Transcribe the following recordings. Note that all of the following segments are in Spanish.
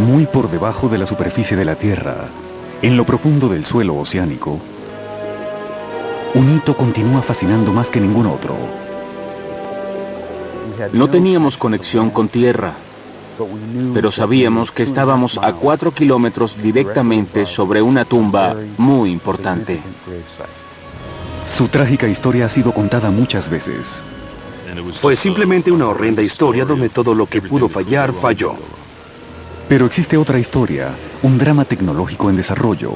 Muy por debajo de la superficie de la Tierra, en lo profundo del suelo oceánico, un hito continúa fascinando más que ningún otro. No teníamos conexión con tierra, pero sabíamos que estábamos a 4 kilómetros directamente sobre una tumba muy importante. Su trágica historia ha sido contada muchas veces. Fue simplemente una horrenda historia donde todo lo que pudo fallar, falló. Pero existe otra historia, un drama tecnológico en desarrollo,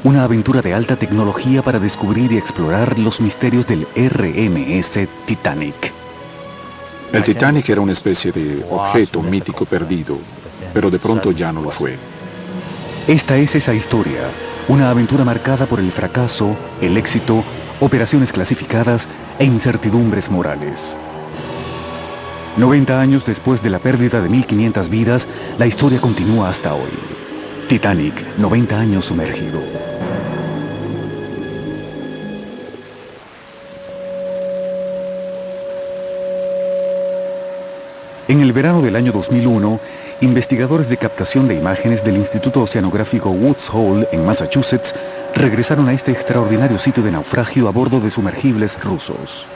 una aventura de alta tecnología para descubrir y explorar los misterios del RMS Titanic. El Titanic era una especie de objeto mítico perdido, pero de pronto ya no lo fue. Esta es esa historia, una aventura marcada por el fracaso, el éxito, operaciones clasificadas e incertidumbres morales. 90 años después de la pérdida de 1.500 vidas, la historia continúa hasta hoy. Titanic, 90 años sumergido. En el verano del año 2001, investigadores de captación de imágenes del Instituto Oceanográfico Woods Hole en Massachusetts regresaron a este extraordinario sitio de naufragio a bordo de sumergibles rusos.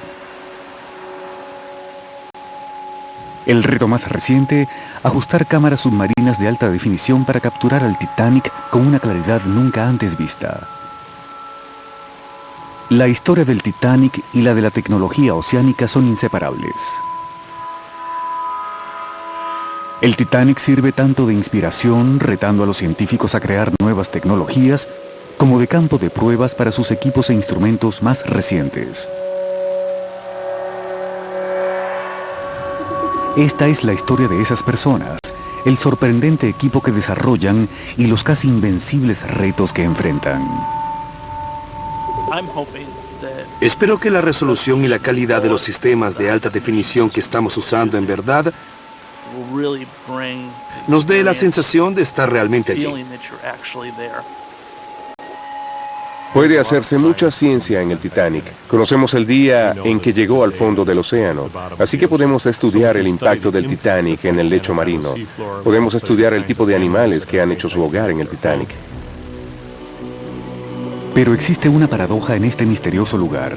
El reto más reciente, ajustar cámaras submarinas de alta definición para capturar al Titanic con una claridad nunca antes vista. La historia del Titanic y la de la tecnología oceánica son inseparables. El Titanic sirve tanto de inspiración, retando a los científicos a crear nuevas tecnologías, como de campo de pruebas para sus equipos e instrumentos más recientes. Esta es la historia de esas personas, el sorprendente equipo que desarrollan y los casi invencibles retos que enfrentan. Espero que la resolución y la calidad de los sistemas de alta definición que estamos usando en verdad nos dé la sensación de estar realmente allí. Puede hacerse mucha ciencia en el Titanic. Conocemos el día en que llegó al fondo del océano, así que podemos estudiar el impacto del Titanic en el lecho marino. Podemos estudiar el tipo de animales que han hecho su hogar en el Titanic. Pero existe una paradoja en este misterioso lugar.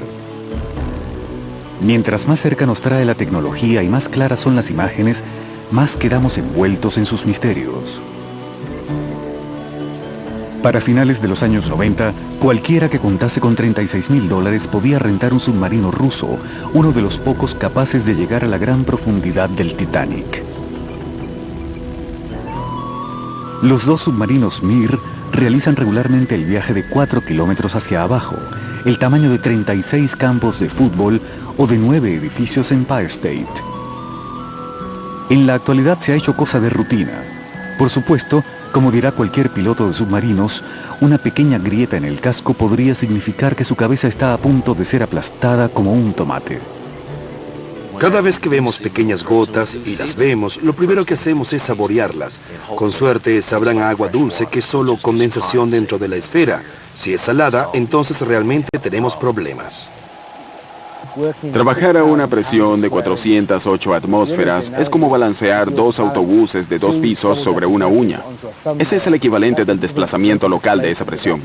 Mientras más cerca nos trae la tecnología y más claras son las imágenes, más quedamos envueltos en sus misterios. Para finales de los años 90, cualquiera que contase con $36.000 podía rentar un submarino ruso, uno de los pocos capaces de llegar a la gran profundidad del Titanic. Los dos submarinos Mir realizan regularmente el viaje de 4 kilómetros hacia abajo, el tamaño de 36 campos de fútbol o de 9 edificios Empire State. En la actualidad se ha hecho cosa de rutina. Por supuesto, como dirá cualquier piloto de submarinos, una pequeña grieta en el casco podría significar que su cabeza está a punto de ser aplastada como un tomate. Cada vez que vemos pequeñas gotas y las vemos, lo primero que hacemos es saborearlas. Con suerte sabrán a agua dulce que es solo condensación dentro de la esfera. Si es salada, entonces realmente tenemos problemas. Trabajar a una presión de 408 atmósferas es como balancear dos autobuses de 2 pisos sobre una uña. Ese es el equivalente del desplazamiento local de esa presión.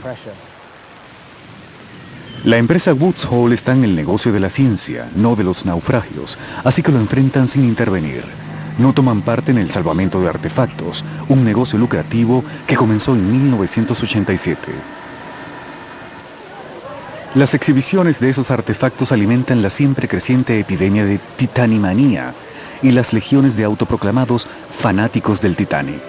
La empresa Woods Hole está en el negocio de la ciencia, no de los naufragios, así que lo enfrentan sin intervenir. No toman parte en el salvamento de artefactos, un negocio lucrativo que comenzó en 1987. Las exhibiciones de esos artefactos alimentan la siempre creciente epidemia de titanimanía y las legiones de autoproclamados fanáticos del Titanic.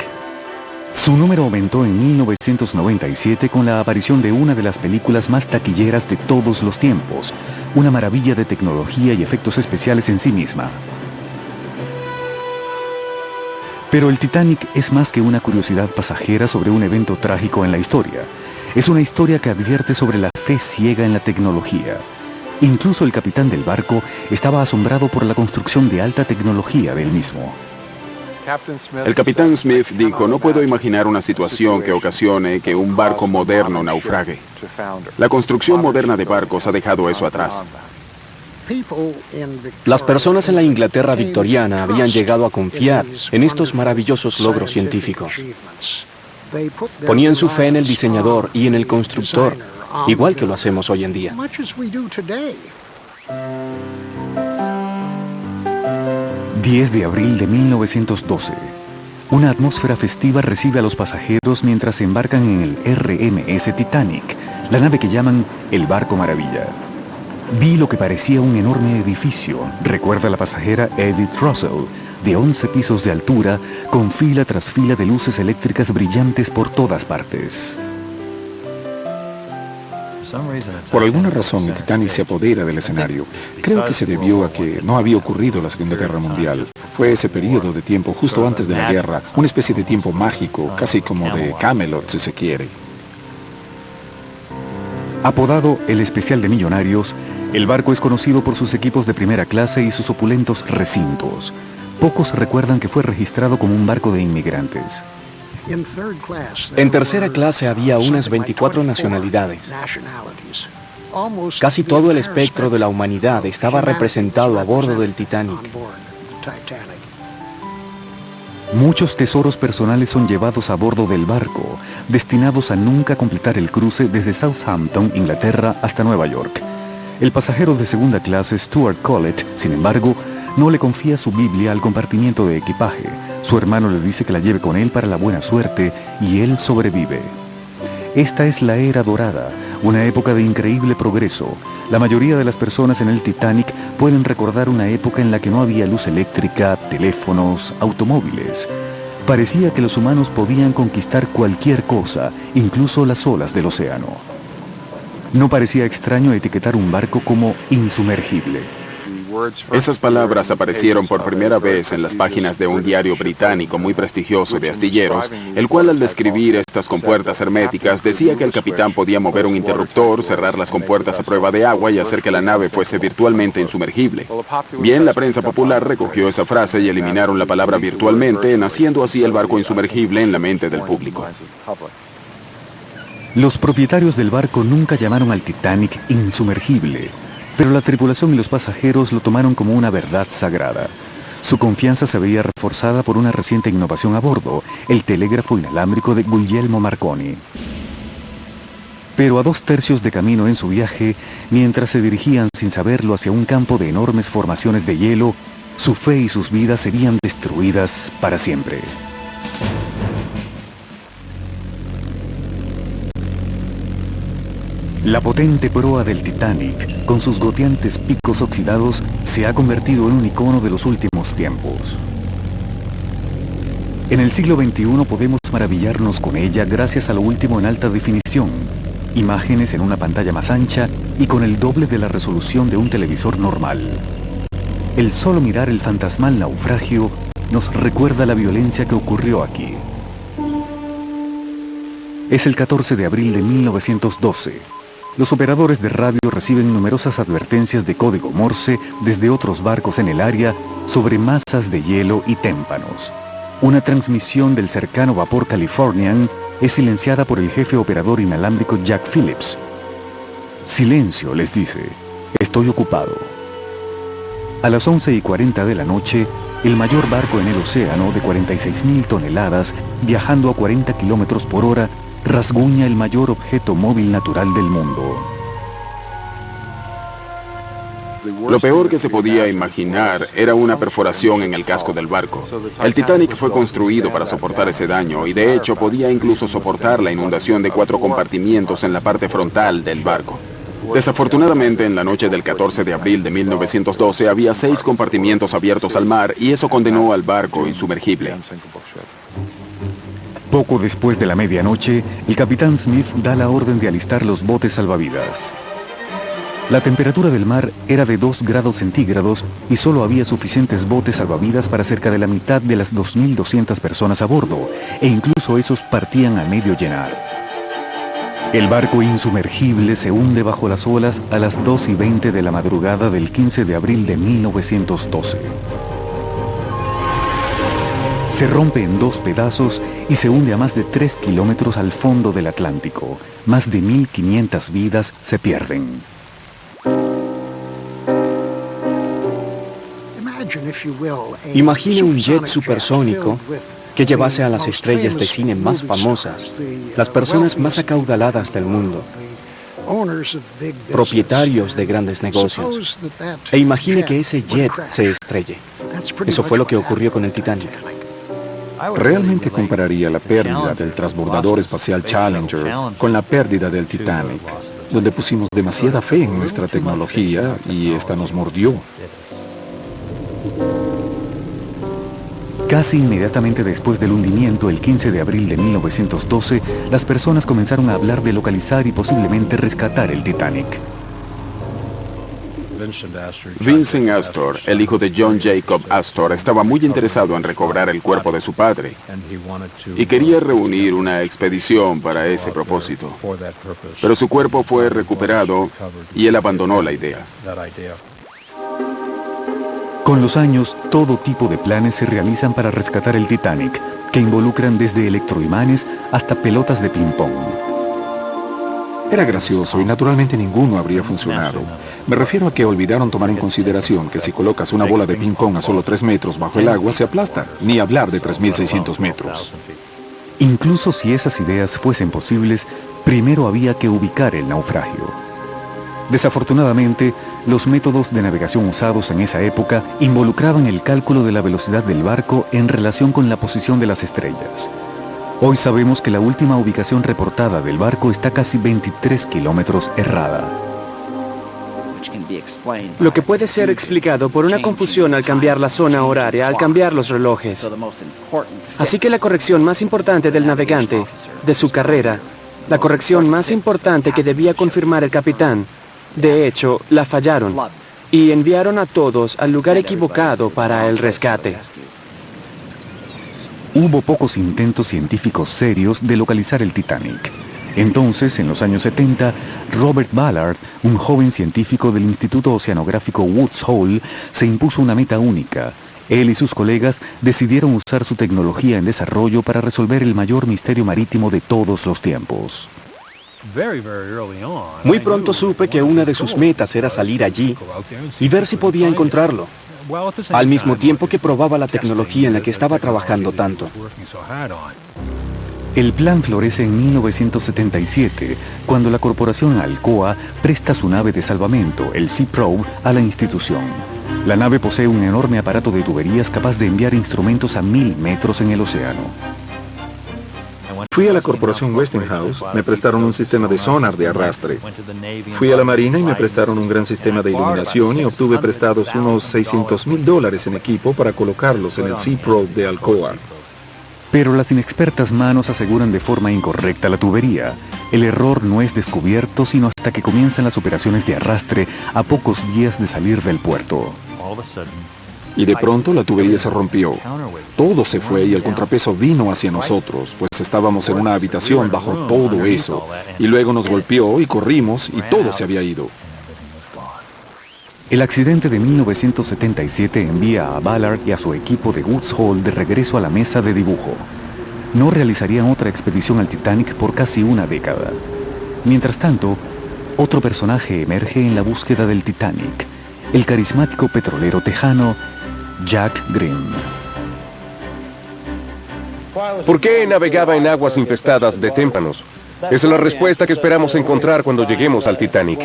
Su número aumentó en 1997 con la aparición de una de las películas más taquilleras de todos los tiempos, una maravilla de tecnología y efectos especiales en sí misma. Pero el Titanic es más que una curiosidad pasajera sobre un evento trágico en la historia. Es una historia que advierte sobre la fe ciega en la tecnología. Incluso el capitán del barco estaba asombrado por la construcción de alta tecnología del mismo. El capitán Smith dijo: no puedo imaginar una situación que ocasione que un barco moderno naufrague. La construcción moderna de barcos ha dejado eso atrás. Las personas en la Inglaterra victoriana habían llegado a confiar en estos maravillosos logros científicos. Ponían su fe en el diseñador y en el constructor, igual que lo hacemos hoy en día. 10 de abril de 1912. Una atmósfera festiva recibe a los pasajeros mientras se embarcan en el RMS Titanic, la nave que llaman el Barco Maravilla. Vi lo que parecía un enorme edificio, recuerda la pasajera Edith Russell, de 11 pisos de altura, con fila tras fila de luces eléctricas brillantes por todas partes. Por alguna razón, el Titanic se apodera del escenario. Creo que se debió a que no había ocurrido la Segunda Guerra Mundial. Fue ese periodo de tiempo justo antes de la guerra, una especie de tiempo mágico, casi como de Camelot, si se quiere. Apodado el Especial de Millonarios, el barco es conocido por sus equipos de primera clase y sus opulentos recintos. Pocos recuerdan que fue registrado como un barco de inmigrantes. En tercera clase había unas 24 nacionalidades. Casi todo el espectro de la humanidad estaba representado a bordo del Titanic. Muchos tesoros personales son llevados a bordo del barco, destinados a nunca completar el cruce desde Southampton, Inglaterra, hasta Nueva York. El pasajero de segunda clase, Stuart Collett, sin embargo, no le confía su Biblia al compartimiento de equipaje. Su hermano le dice que la lleve con él para la buena suerte y él sobrevive. Esta es la era dorada, una época de increíble progreso. La mayoría de las personas en el Titanic pueden recordar una época en la que no había luz eléctrica, teléfonos, automóviles. Parecía que los humanos podían conquistar cualquier cosa, incluso las olas del océano. No parecía extraño etiquetar un barco como insumergible. Esas palabras aparecieron por primera vez en las páginas de un diario británico muy prestigioso de astilleros, el cual al describir estas compuertas herméticas decía que el capitán podía mover un interruptor, cerrar las compuertas a prueba de agua y hacer que la nave fuese virtualmente insumergible. Bien, la prensa popular recogió esa frase y eliminaron la palabra virtualmente, naciendo así el barco insumergible en la mente del público. Los propietarios del barco nunca llamaron al Titanic insumergible, pero la tripulación y los pasajeros lo tomaron como una verdad sagrada. Su confianza se veía reforzada por una reciente innovación a bordo, el telégrafo inalámbrico de Guglielmo Marconi. Pero a 2/3 de camino en su viaje, mientras se dirigían sin saberlo hacia un campo de enormes formaciones de hielo, su fe y sus vidas serían destruidas para siempre. La potente proa del Titanic, con sus goteantes picos oxidados, se ha convertido en un icono de los últimos tiempos. En el siglo XXI podemos maravillarnos con ella gracias a lo último en alta definición, imágenes en una pantalla más ancha y con el doble de la resolución de un televisor normal. El solo mirar el fantasmal naufragio nos recuerda la violencia que ocurrió aquí. Es el 14 de abril de 1912. Los operadores de radio reciben numerosas advertencias de código Morse desde otros barcos en el área sobre masas de hielo y témpanos. Una transmisión del cercano vapor Californian es silenciada por el jefe operador inalámbrico Jack Phillips. Silencio, les dice. Estoy ocupado. A las 11:40 de la noche, el mayor barco en el océano de 46.000 toneladas, viajando a 40 kilómetros por hora, rasguña el mayor objeto móvil natural del mundo. Lo peor que se podía imaginar era una perforación en el casco del barco. El Titanic fue construido para soportar ese daño y de hecho podía incluso soportar la inundación de 4 compartimientos en la parte frontal del barco. Desafortunadamente, en la noche del 14 de abril de 1912 había 6 compartimientos abiertos al mar y eso condenó al barco insumergible. Poco después de la medianoche, el capitán Smith da la orden de alistar los botes salvavidas. La temperatura del mar era de 2 grados centígrados y solo había suficientes botes salvavidas para cerca de la mitad de las 2.200 personas a bordo, e incluso esos partían a medio llenar. El barco insumergible se hunde bajo las olas a las 2:20 de la madrugada del 15 de abril de 1912. Se rompe en 2 pedazos y se hunde a más de 3 kilómetros al fondo del Atlántico. Más de 1.500 vidas se pierden. Imagine un jet supersónico que llevase a las estrellas de cine más famosas, las personas más acaudaladas del mundo, propietarios de grandes negocios. E imagine que ese jet se estrelle. Eso fue lo que ocurrió con el Titanic. Realmente compararía la pérdida del transbordador espacial Challenger con la pérdida del Titanic, donde pusimos demasiada fe en nuestra tecnología y esta nos mordió. Casi inmediatamente después del hundimiento, el 15 de abril de 1912, las personas comenzaron a hablar de localizar y posiblemente rescatar el Titanic. Vincent Astor, el hijo de John Jacob Astor, estaba muy interesado en recobrar el cuerpo de su padre y quería reunir una expedición para ese propósito. Pero su cuerpo fue recuperado y él abandonó la idea. Con los años, todo tipo de planes se realizan para rescatar el Titanic, que involucran desde electroimanes hasta pelotas de ping-pong. Era gracioso y naturalmente ninguno habría funcionado. Me refiero a que olvidaron tomar en consideración que si colocas una bola de ping-pong a solo 3 metros bajo el agua, se aplasta, ni hablar de 3.600 metros. Incluso si esas ideas fuesen posibles, primero había que ubicar el naufragio. Desafortunadamente, los métodos de navegación usados en esa época involucraban el cálculo de la velocidad del barco en relación con la posición de las estrellas. Hoy sabemos que la última ubicación reportada del barco está casi 23 kilómetros errada. Lo que puede ser explicado por una confusión al cambiar la zona horaria, al cambiar los relojes. Así que la corrección más importante del navegante, de su carrera, la corrección más importante que debía confirmar el capitán, de hecho, la fallaron y enviaron a todos al lugar equivocado para el rescate. Hubo pocos intentos científicos serios de localizar el Titanic. Entonces, en los años 70, Robert Ballard, un joven científico del Instituto Oceanográfico Woods Hole, se impuso una meta única. Él y sus colegas decidieron usar su tecnología en desarrollo para resolver el mayor misterio marítimo de todos los tiempos. Muy pronto supe que una de sus metas era salir allí y ver si podía encontrarlo, al mismo tiempo que probaba la tecnología en la que estaba trabajando tanto. El plan florece en 1977, cuando la corporación Alcoa presta su nave de salvamento, el Sea Probe, a la institución. La nave posee un enorme aparato de tuberías capaz de enviar instrumentos a 1000 metros en el océano. Fui a la corporación Westinghouse, me prestaron un sistema de sonar de arrastre. Fui a la Marina y me prestaron un gran sistema de iluminación y obtuve prestados unos $600,000 en equipo para colocarlos en el Sea Probe de Alcoa. Pero las inexpertas manos aseguran de forma incorrecta la tubería. El error no es descubierto sino hasta que comienzan las operaciones de arrastre a pocos días de salir del puerto. Y de pronto la tubería se rompió. Todo se fue y el contrapeso vino hacia nosotros, pues estábamos en una habitación bajo todo eso. Y luego nos golpeó y corrimos y todo se había ido. El accidente de 1977 envía a Ballard y a su equipo de Woods Hole de regreso a la mesa de dibujo. No realizarían otra expedición al Titanic por casi una década. Mientras tanto, otro personaje emerge en la búsqueda del Titanic, el carismático petrolero tejano Jack Grimm. ¿Por qué navegaba en aguas infestadas de témpanos? Esa es la respuesta que esperamos encontrar cuando lleguemos al Titanic.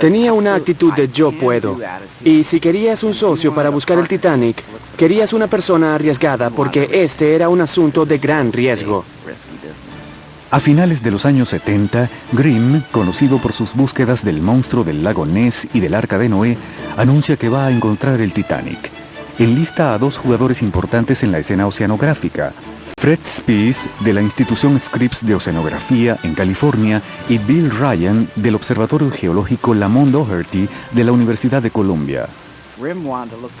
Tenía una actitud de yo puedo. Y si querías un socio para buscar el Titanic, querías una persona arriesgada porque este era un asunto de gran riesgo. A finales de los años 70, Grimm, conocido por sus búsquedas del monstruo del lago Ness y del Arca de Noé, anuncia que va a encontrar el Titanic. Enlista a 2 jugadores importantes en la escena oceanográfica, Fred Spies, de la institución Scripps de Oceanografía en California, y Bill Ryan, del Observatorio Geológico Lamont Doherty, de la Universidad de Columbia.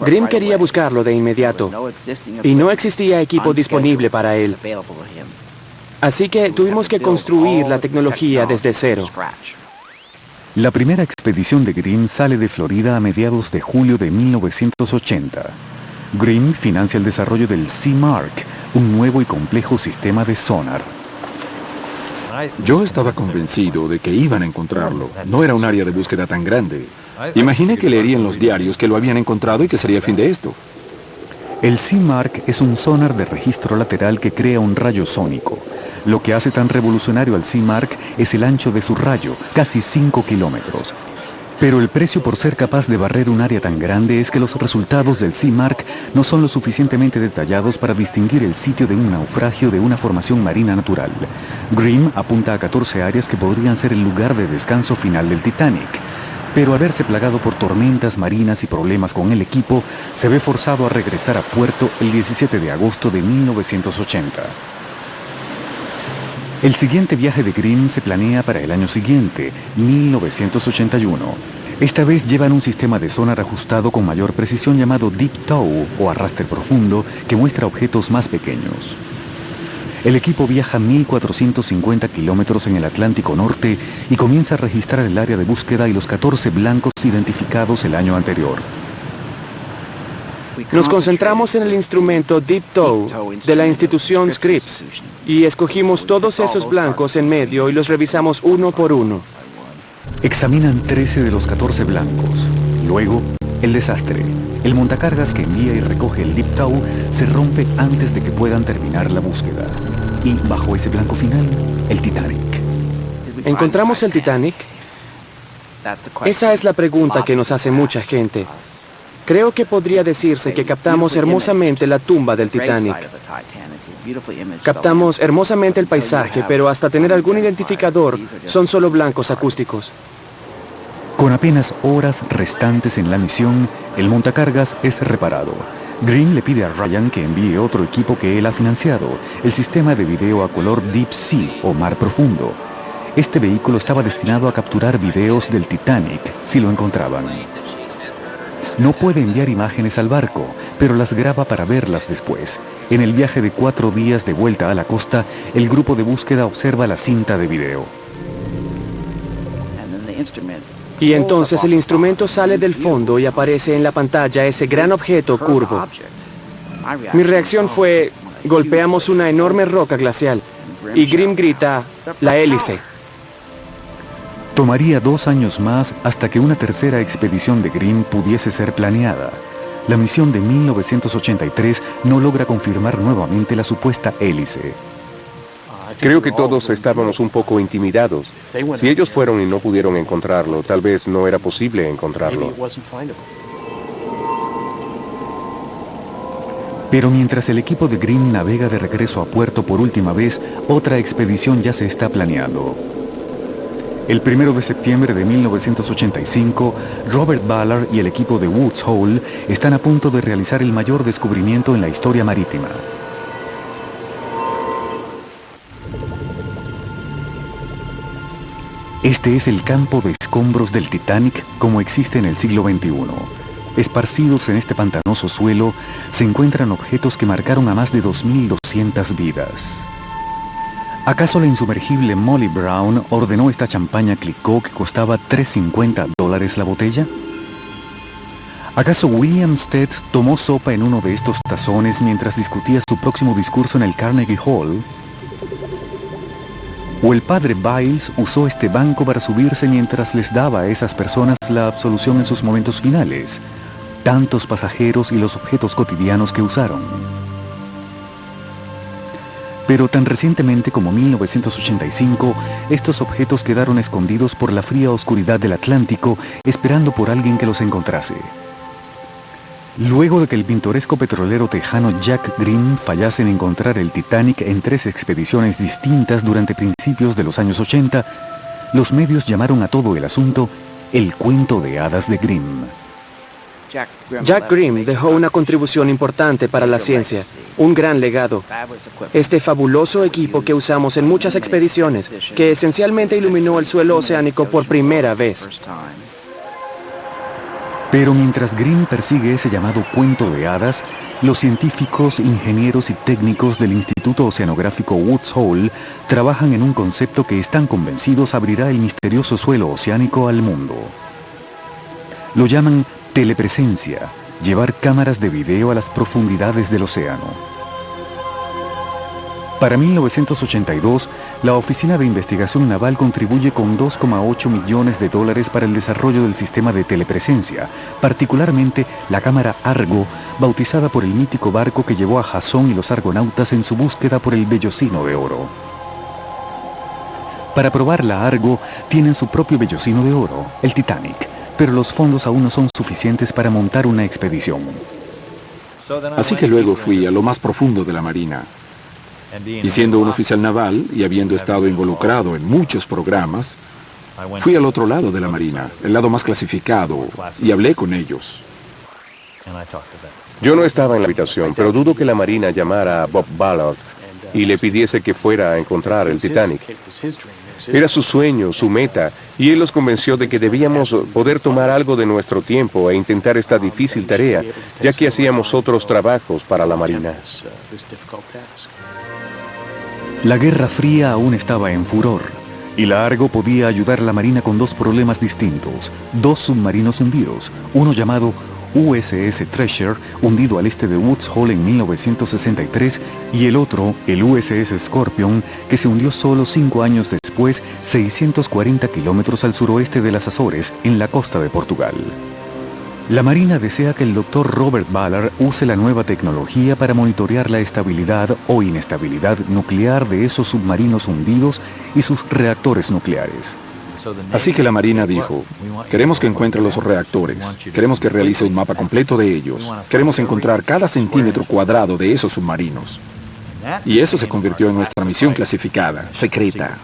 Grimm quería buscarlo de inmediato, y no existía equipo disponible para él. Así que tuvimos que construir la tecnología desde cero. La primera expedición de Grimm sale de Florida a mediados de julio de 1980. Grimm financia el desarrollo del Sea Mark, un nuevo y complejo sistema de sonar. Yo estaba convencido de que iban a encontrarlo. No era un área de búsqueda tan grande. Imaginé que leería en los diarios que lo habían encontrado y que sería el fin de esto. El Seamark es un sonar de registro lateral que crea un rayo sónico. Lo que hace tan revolucionario al Seamark es el ancho de su rayo, casi 5 kilómetros. Pero el precio por ser capaz de barrer un área tan grande es que los resultados del Seamark no son lo suficientemente detallados para distinguir el sitio de un naufragio de una formación marina natural. Grimm apunta a 14 áreas que podrían ser el lugar de descanso final del Titanic. Pero al verse plagado por tormentas marinas y problemas con el equipo, se ve forzado a regresar a puerto el 17 de agosto de 1980. El siguiente viaje de Grimm se planea para el año siguiente, 1981. Esta vez llevan un sistema de sonar ajustado con mayor precisión llamado Deep Tow o arrastre profundo que muestra objetos más pequeños. El equipo viaja 1.450 kilómetros en el Atlántico Norte y comienza a registrar el área de búsqueda y los 14 blancos identificados el año anterior. Nos concentramos en el instrumento Deep Tow de la institución Scripps y escogimos todos esos blancos en medio y los revisamos uno por uno. Examinan 13 de los 14 blancos. Luego, el desastre. El montacargas que envía y recoge el Deep Tow se rompe antes de que puedan terminar la búsqueda. Y bajo ese blanco final, el Titanic. ¿Encontramos el Titanic? Esa es la pregunta que nos hace mucha gente. Creo que podría decirse que captamos hermosamente la tumba del Titanic. Captamos hermosamente el paisaje, pero hasta tener algún identificador, son solo blancos acústicos. Con apenas horas restantes en la misión, el montacargas es reparado. Grimm le pide a Ryan que envíe otro equipo que él ha financiado, el sistema de video a color Deep Sea o Mar Profundo. Este vehículo estaba destinado a capturar videos del Titanic, si lo encontraban. No puede enviar imágenes al barco, pero las graba para verlas después. En el viaje de 4 días de vuelta a la costa, el grupo de búsqueda observa la cinta de video. Y entonces el instrumento sale del fondo y aparece en la pantalla ese gran objeto curvo. Mi reacción fue, golpeamos una enorme roca glacial. Y Grimm grita, la hélice. Tomaría 2 años más hasta que una tercera expedición de Grimm pudiese ser planeada. La misión de 1983 no logra confirmar nuevamente la supuesta hélice. Creo que todos estábamos un poco intimidados. Si ellos fueron y no pudieron encontrarlo, tal vez no era posible encontrarlo. Pero mientras el equipo de Grimm navega de regreso a puerto por última vez, otra expedición ya se está planeando. El 1 de septiembre de 1985, Robert Ballard y el equipo de Woods Hole están a punto de realizar el mayor descubrimiento en la historia marítima. Este es el campo de escombros del Titanic como existe en el siglo XXI. Esparcidos en este pantanoso suelo, se encuentran objetos que marcaron a más de 2.200 vidas. ¿Acaso la insumergible Molly Brown ordenó esta champaña Clicquot que costaba $3.50 la botella? ¿Acaso William Stead tomó sopa en uno de estos tazones mientras discutía su próximo discurso en el Carnegie Hall? ¿O el padre Biles usó este banco para subirse mientras les daba a esas personas la absolución en sus momentos finales? Tantos pasajeros y los objetos cotidianos que usaron. Pero tan recientemente como 1985, estos objetos quedaron escondidos por la fría oscuridad del Atlántico, esperando por alguien que los encontrase. Luego de que el pintoresco petrolero tejano Jack Grimm fallase en encontrar el Titanic en 3 expediciones distintas durante principios de los años 80, los medios llamaron a todo el asunto el cuento de hadas de Grimm. Jack Grimm dejó una contribución importante para la ciencia, un gran legado. Este fabuloso equipo que usamos en muchas expediciones, que esencialmente iluminó el suelo oceánico por primera vez. Pero mientras Grimm persigue ese llamado cuento de hadas, los científicos, ingenieros y técnicos del Instituto Oceanográfico Woods Hole trabajan en un concepto que están convencidos abrirá el misterioso suelo oceánico al mundo. Lo llaman telepresencia, llevar cámaras de video a las profundidades del océano. Para 1982, la Oficina de Investigación Naval contribuye con $2,8 millones para el desarrollo del sistema de telepresencia, particularmente la cámara Argo, bautizada por el mítico barco que llevó a Jasón y los argonautas en su búsqueda por el vellocino de oro. Para probar la Argo, tienen su propio vellocino de oro, el Titanic, pero los fondos aún no son suficientes para montar una expedición. Así que luego fui a lo más profundo de la Marina. Y siendo un oficial naval y habiendo estado involucrado en muchos programas, fui al otro lado de la Marina, el lado más clasificado, y hablé con ellos. Yo no estaba en la habitación, pero dudo que la Marina llamara a Bob Ballard y le pidiese que fuera a encontrar el Titanic. Era su sueño, su meta, y él los convenció de que debíamos poder tomar algo de nuestro tiempo e intentar esta difícil tarea, ya que hacíamos otros trabajos para la Marina. La Guerra Fría aún estaba en furor, y la Argo podía ayudar a la Marina con dos problemas distintos: dos submarinos hundidos, uno llamado USS Treasure, hundido al este de Woods Hole en 1963, y el otro, el USS Scorpion, que se hundió solo 5 años después, 640 kilómetros al suroeste de las Azores, en la costa de Portugal. La Marina desea que el Dr. Robert Ballard use la nueva tecnología para monitorear la estabilidad o inestabilidad nuclear de esos submarinos hundidos y sus reactores nucleares. Así que la Marina dijo: queremos que encuentre los reactores, queremos que realice un mapa completo de ellos, queremos encontrar cada centímetro cuadrado de esos submarinos. Y eso se convirtió en nuestra misión clasificada, secreta.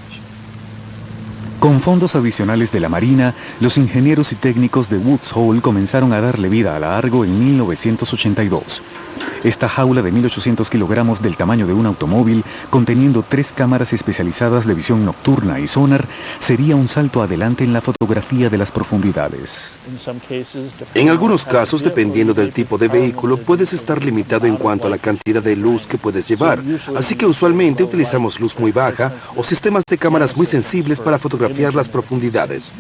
Con fondos adicionales de la Marina, los ingenieros y técnicos de Woods Hole comenzaron a darle vida a la Argo en 1982. Esta jaula de 1.800 kilogramos del tamaño de un automóvil, conteniendo 3 cámaras especializadas de visión nocturna y sonar, sería un salto adelante en la fotografía de las profundidades. En algunos casos, dependiendo del tipo de vehículo, puedes estar limitado en cuanto a la cantidad de luz que puedes llevar. Así que usualmente utilizamos luz muy baja o sistemas de cámaras muy sensibles para fotografiar las profundidades.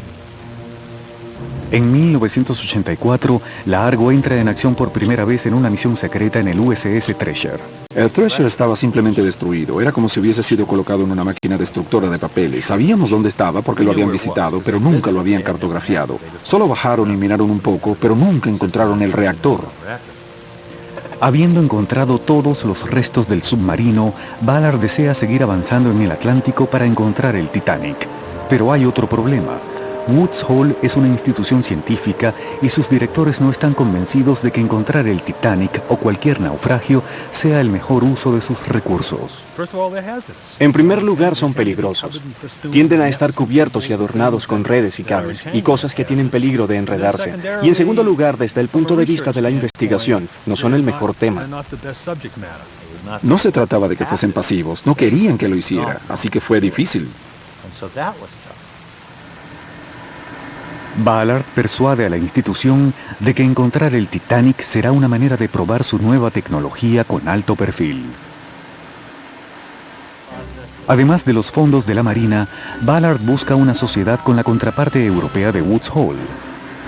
En 1984, la Argo entra en acción por primera vez en una misión secreta en el USS Treasure. El Treasure estaba simplemente destruido. Era como si hubiese sido colocado en una máquina destructora de papeles. Sabíamos dónde estaba porque lo habían visitado, pero nunca lo habían cartografiado. Solo bajaron y miraron un poco, pero nunca encontraron el reactor. Habiendo encontrado todos los restos del submarino, Ballard desea seguir avanzando en el Atlántico para encontrar el Titanic. Pero hay otro problema. Woods Hole es una institución científica y sus directores no están convencidos de que encontrar el Titanic o cualquier naufragio sea el mejor uso de sus recursos. En primer lugar, son peligrosos. Tienden a estar cubiertos y adornados con redes y cables, y cosas que tienen peligro de enredarse. Y en segundo lugar, desde el punto de vista de la investigación, no son el mejor tema. No se trataba de que fuesen pasivos, no querían que lo hiciera, así que fue difícil. Ballard persuade a la institución de que encontrar el Titanic será una manera de probar su nueva tecnología con alto perfil. Además de los fondos de la Marina, Ballard busca una sociedad con la contraparte europea de Woods Hole.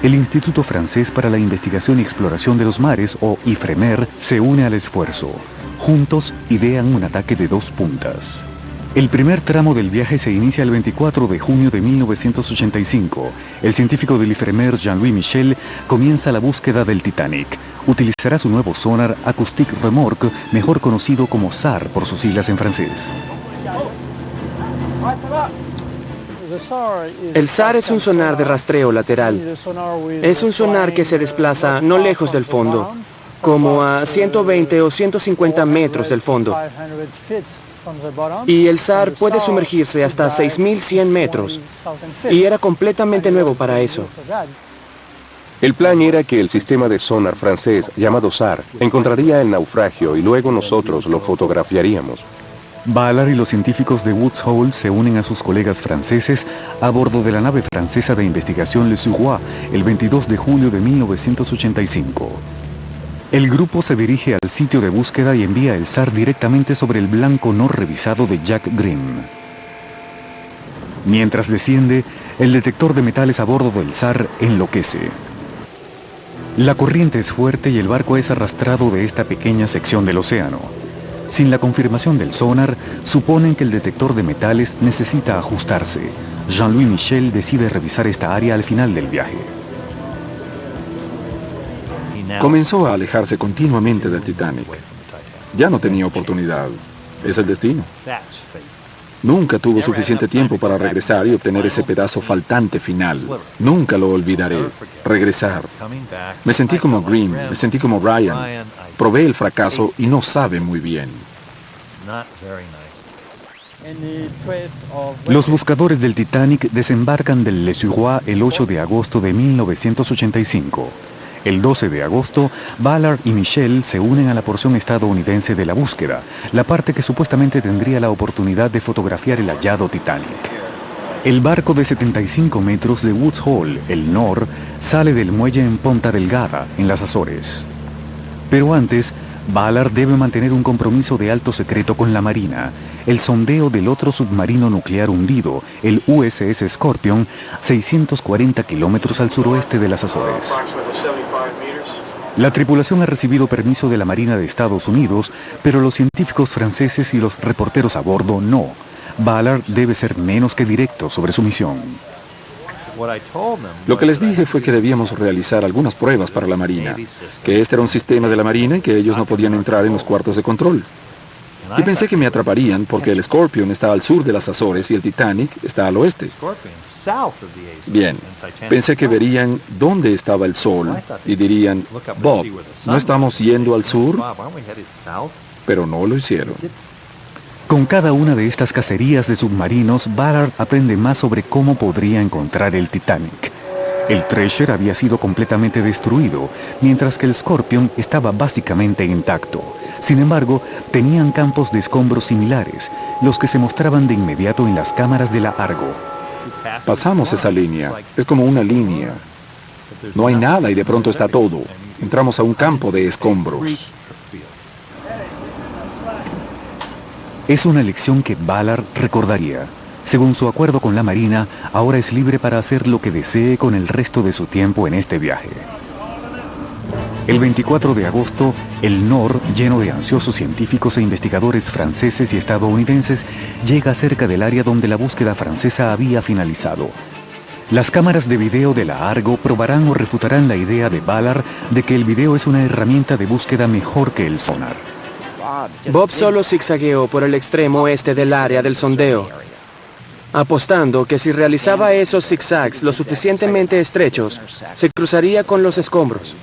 El Instituto Francés para la Investigación y Exploración de los Mares, o IFREMER, se une al esfuerzo. Juntos idean un ataque de 2 puntas. El primer tramo del viaje se inicia el 24 de junio de 1985. El científico del IFREMER, Jean-Louis Michel, comienza la búsqueda del Titanic. Utilizará su nuevo sonar Acoustic Remorque, mejor conocido como SAR por sus siglas en francés. El SAR es un sonar de rastreo lateral. Es un sonar que se desplaza no lejos del fondo, como a 120 o 150 metros del fondo. Y el SAR puede sumergirse hasta 6.100 metros. Y era completamente nuevo para eso. El plan era que el sistema de sonar francés, llamado SAR, encontraría el naufragio y luego nosotros lo fotografiaríamos. Ballard y los científicos de Woods Hole se unen a sus colegas franceses a bordo de la nave francesa de investigación Le Suroît el 22 de julio de 1985. El grupo se dirige al sitio de búsqueda y envía el SAR directamente sobre el blanco no revisado de Jack Green. Mientras desciende, el detector de metales a bordo del SAR enloquece. La corriente es fuerte y el barco es arrastrado de esta pequeña sección del océano. Sin la confirmación del sonar, suponen que el detector de metales necesita ajustarse. Jean-Louis Michel decide revisar esta área al final del viaje. Comenzó a alejarse continuamente del Titanic. Ya no tenía oportunidad. Es el destino. Nunca tuvo suficiente tiempo para regresar y obtener ese pedazo faltante final. Nunca lo olvidaré. Regresar. Me sentí como Green, me sentí como Ryan. Probé el fracaso y no sabe muy bien. Los buscadores del Titanic desembarcan del Le Suroît el 8 de agosto de 1985. El 12 de agosto, Ballard y Michel se unen a la porción estadounidense de la búsqueda, la parte que supuestamente tendría la oportunidad de fotografiar el hallado Titanic. El barco de 75 metros de Woods Hole, el Nor, sale del muelle en Ponta Delgada, en las Azores. Pero antes, Ballard debe mantener un compromiso de alto secreto con la Marina, el sondeo del otro submarino nuclear hundido, el USS Scorpion, 640 kilómetros al suroeste de las Azores. La tripulación ha recibido permiso de la Marina de Estados Unidos, pero los científicos franceses y los reporteros a bordo no. Ballard debe ser menos que directo sobre su misión. Lo que les dije fue que debíamos realizar algunas pruebas para la Marina, que este era un sistema de la Marina y que ellos no podían entrar en los cuartos de control. Y pensé que me atraparían porque el Scorpion está al sur de las Azores y el Titanic está al oeste. Bien, pensé que verían dónde estaba el sol y dirían, Bob, ¿no estamos yendo al sur? Pero no lo hicieron. Con cada una de estas cacerías de submarinos, Ballard aprende más sobre cómo podría encontrar el Titanic. El Treasure había sido completamente destruido, mientras que el Scorpion estaba básicamente intacto. Sin embargo, tenían campos de escombros similares, los que se mostraban de inmediato en las cámaras de la Argo. Pasamos esa línea. Es como una línea. No hay nada y de pronto está todo. Entramos a un campo de escombros. Es una lección que Ballard recordaría. Según su acuerdo con la Marina, ahora es libre para hacer lo que desee con el resto de su tiempo en este viaje. El 24 de agosto, el Nor, lleno de ansiosos científicos e investigadores franceses y estadounidenses, llega cerca del área donde la búsqueda francesa había finalizado. Las cámaras de video de la Argo probarán o refutarán la idea de Ballard de que el video es una herramienta de búsqueda mejor que el sonar. Bob solo zigzagueó por el extremo oeste del área del sondeo, apostando que si realizaba esos zigzags lo suficientemente estrechos, se cruzaría con los escombros.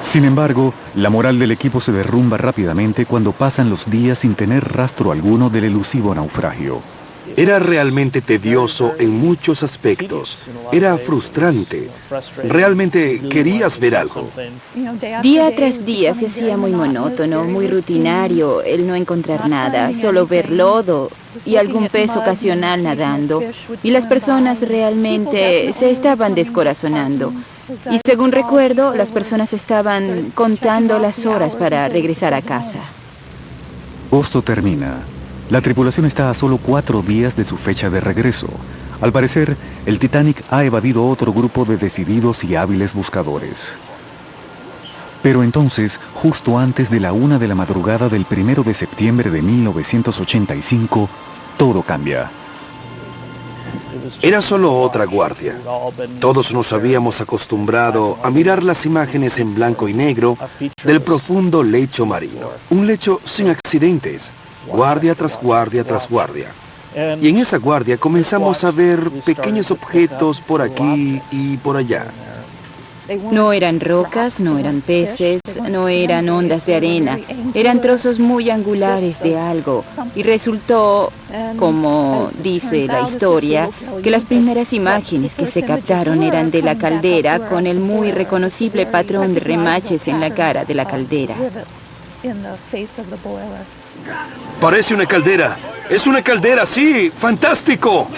Sin embargo, la moral del equipo se derrumba rápidamente cuando pasan los días sin tener rastro alguno del elusivo naufragio. Era realmente tedioso en muchos aspectos. Era frustrante. Realmente querías ver algo. Día tras día se hacía muy monótono, muy rutinario, el no encontrar nada, solo ver lodo y algún pez ocasional nadando. Y las personas realmente se estaban descorazonando. Y según recuerdo, las personas estaban contando las horas para regresar a casa. Agosto termina. La tripulación está a solo 4 días de su fecha de regreso. Al parecer, el Titanic ha evadido otro grupo de decididos y hábiles buscadores. Pero entonces, justo antes de la 1 de la madrugada del 1 de septiembre de 1985, todo cambia. Era solo otra guardia. Todos nos habíamos acostumbrado a mirar las imágenes en blanco y negro del profundo lecho marino. Un lecho sin accidentes. Guardia tras guardia tras guardia. Y en esa guardia comenzamos a ver pequeños objetos por aquí y por allá. No eran rocas, no eran peces, no eran ondas de arena. Eran trozos muy angulares de algo. Y resultó, como dice la historia, que las primeras imágenes que se captaron eran de la caldera con el muy reconocible patrón de remaches en la cara de la caldera. Parece una caldera. Es una caldera, sí. ¡Fantástico!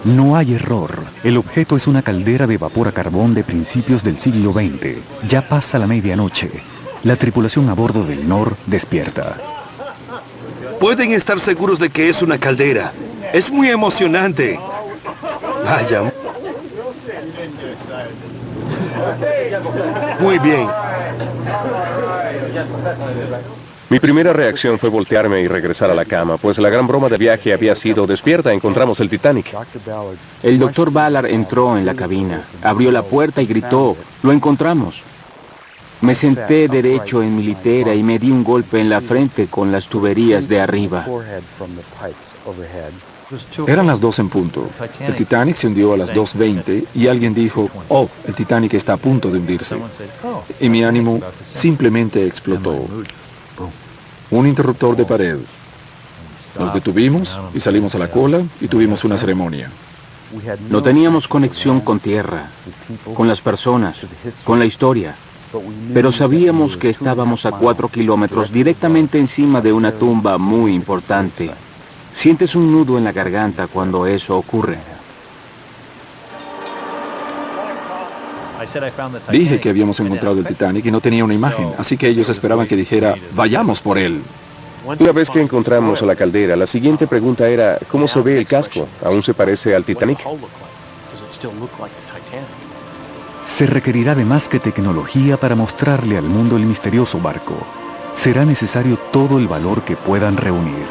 No hay error. El objeto es una caldera de vapor a carbón de principios del siglo XX. Ya pasa la medianoche. La tripulación a bordo del Nor despierta. Pueden estar seguros de que es una caldera. Es muy emocionante. Vaya. Muy bien. Mi primera reacción fue voltearme y regresar a la cama, pues la gran broma de viaje había sido: despierta, encontramos el Titanic. El doctor Ballard entró en la cabina, abrió la puerta y gritó: «Lo encontramos». Me senté derecho en mi litera y me di un golpe en la frente con las tuberías de arriba. Eran las 2 en punto. El Titanic se hundió a las 2:20 y alguien dijo: «Oh, el Titanic está a punto de hundirse». Y mi ánimo simplemente explotó. Un interruptor de pared. Nos detuvimos y salimos a la cola y tuvimos una ceremonia. No teníamos conexión con tierra, con las personas, con la historia, pero sabíamos que estábamos a 4 kilómetros directamente encima de una tumba muy importante. Sientes un nudo en la garganta cuando eso ocurre. Dije que habíamos encontrado el Titanic y no tenía una imagen, así que ellos esperaban que dijera: «Vayamos por él». Una vez que encontramos la caldera, la siguiente pregunta era: ¿cómo se ve el casco? ¿Aún se parece al Titanic? Se requerirá de más que tecnología para mostrarle al mundo el misterioso barco. Será necesario todo el valor que puedan reunir.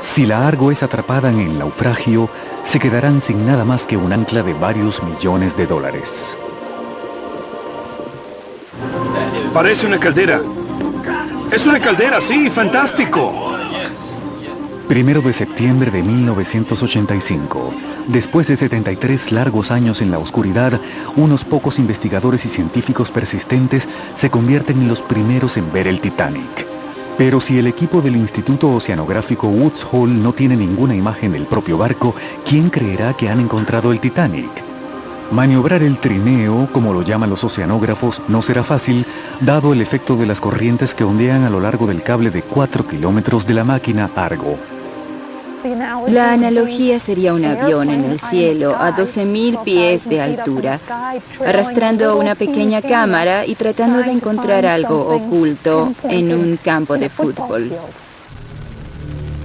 Si la Argo es atrapada en el naufragio, se quedarán sin nada más que un ancla de varios millones de dólares. Parece una caldera. ¡Es una caldera, sí! ¡Fantástico! 1 de septiembre de 1985. Después de 73 largos años en la oscuridad, unos pocos investigadores y científicos persistentes se convierten en los primeros en ver el Titanic. Pero si el equipo del Instituto Oceanográfico Woods Hole no tiene ninguna imagen del propio barco, ¿quién creerá que han encontrado el Titanic? Maniobrar el trineo, como lo llaman los oceanógrafos, no será fácil, dado el efecto de las corrientes que ondean a lo largo del cable de 4 kilómetros de la máquina Argo. La analogía sería un avión en el cielo a 12.000 pies de altura, arrastrando una pequeña cámara y tratando de encontrar algo oculto en un campo de fútbol.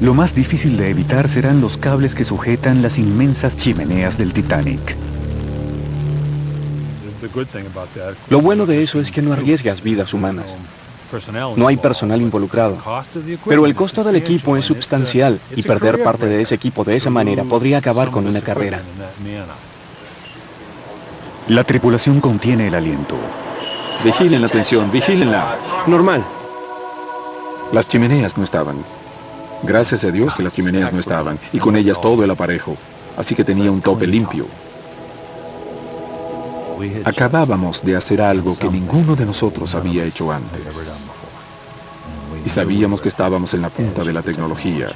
Lo más difícil de evitar serán los cables que sujetan las inmensas chimeneas del Titanic. Lo bueno de eso es que no arriesgas vidas humanas. No hay personal involucrado. Pero el costo del equipo es substancial y perder parte de ese equipo de esa manera podría acabar con una carrera. La tripulación contiene el aliento. Vigilen la tensión, vigílenla. Normal. Las chimeneas no estaban. Gracias a Dios que las chimeneas no estaban, y con ellas todo el aparejo. Así que tenía un tope limpio. Acabábamos de hacer algo que ninguno de nosotros había hecho antes. Y sabíamos que estábamos en la punta de la tecnología.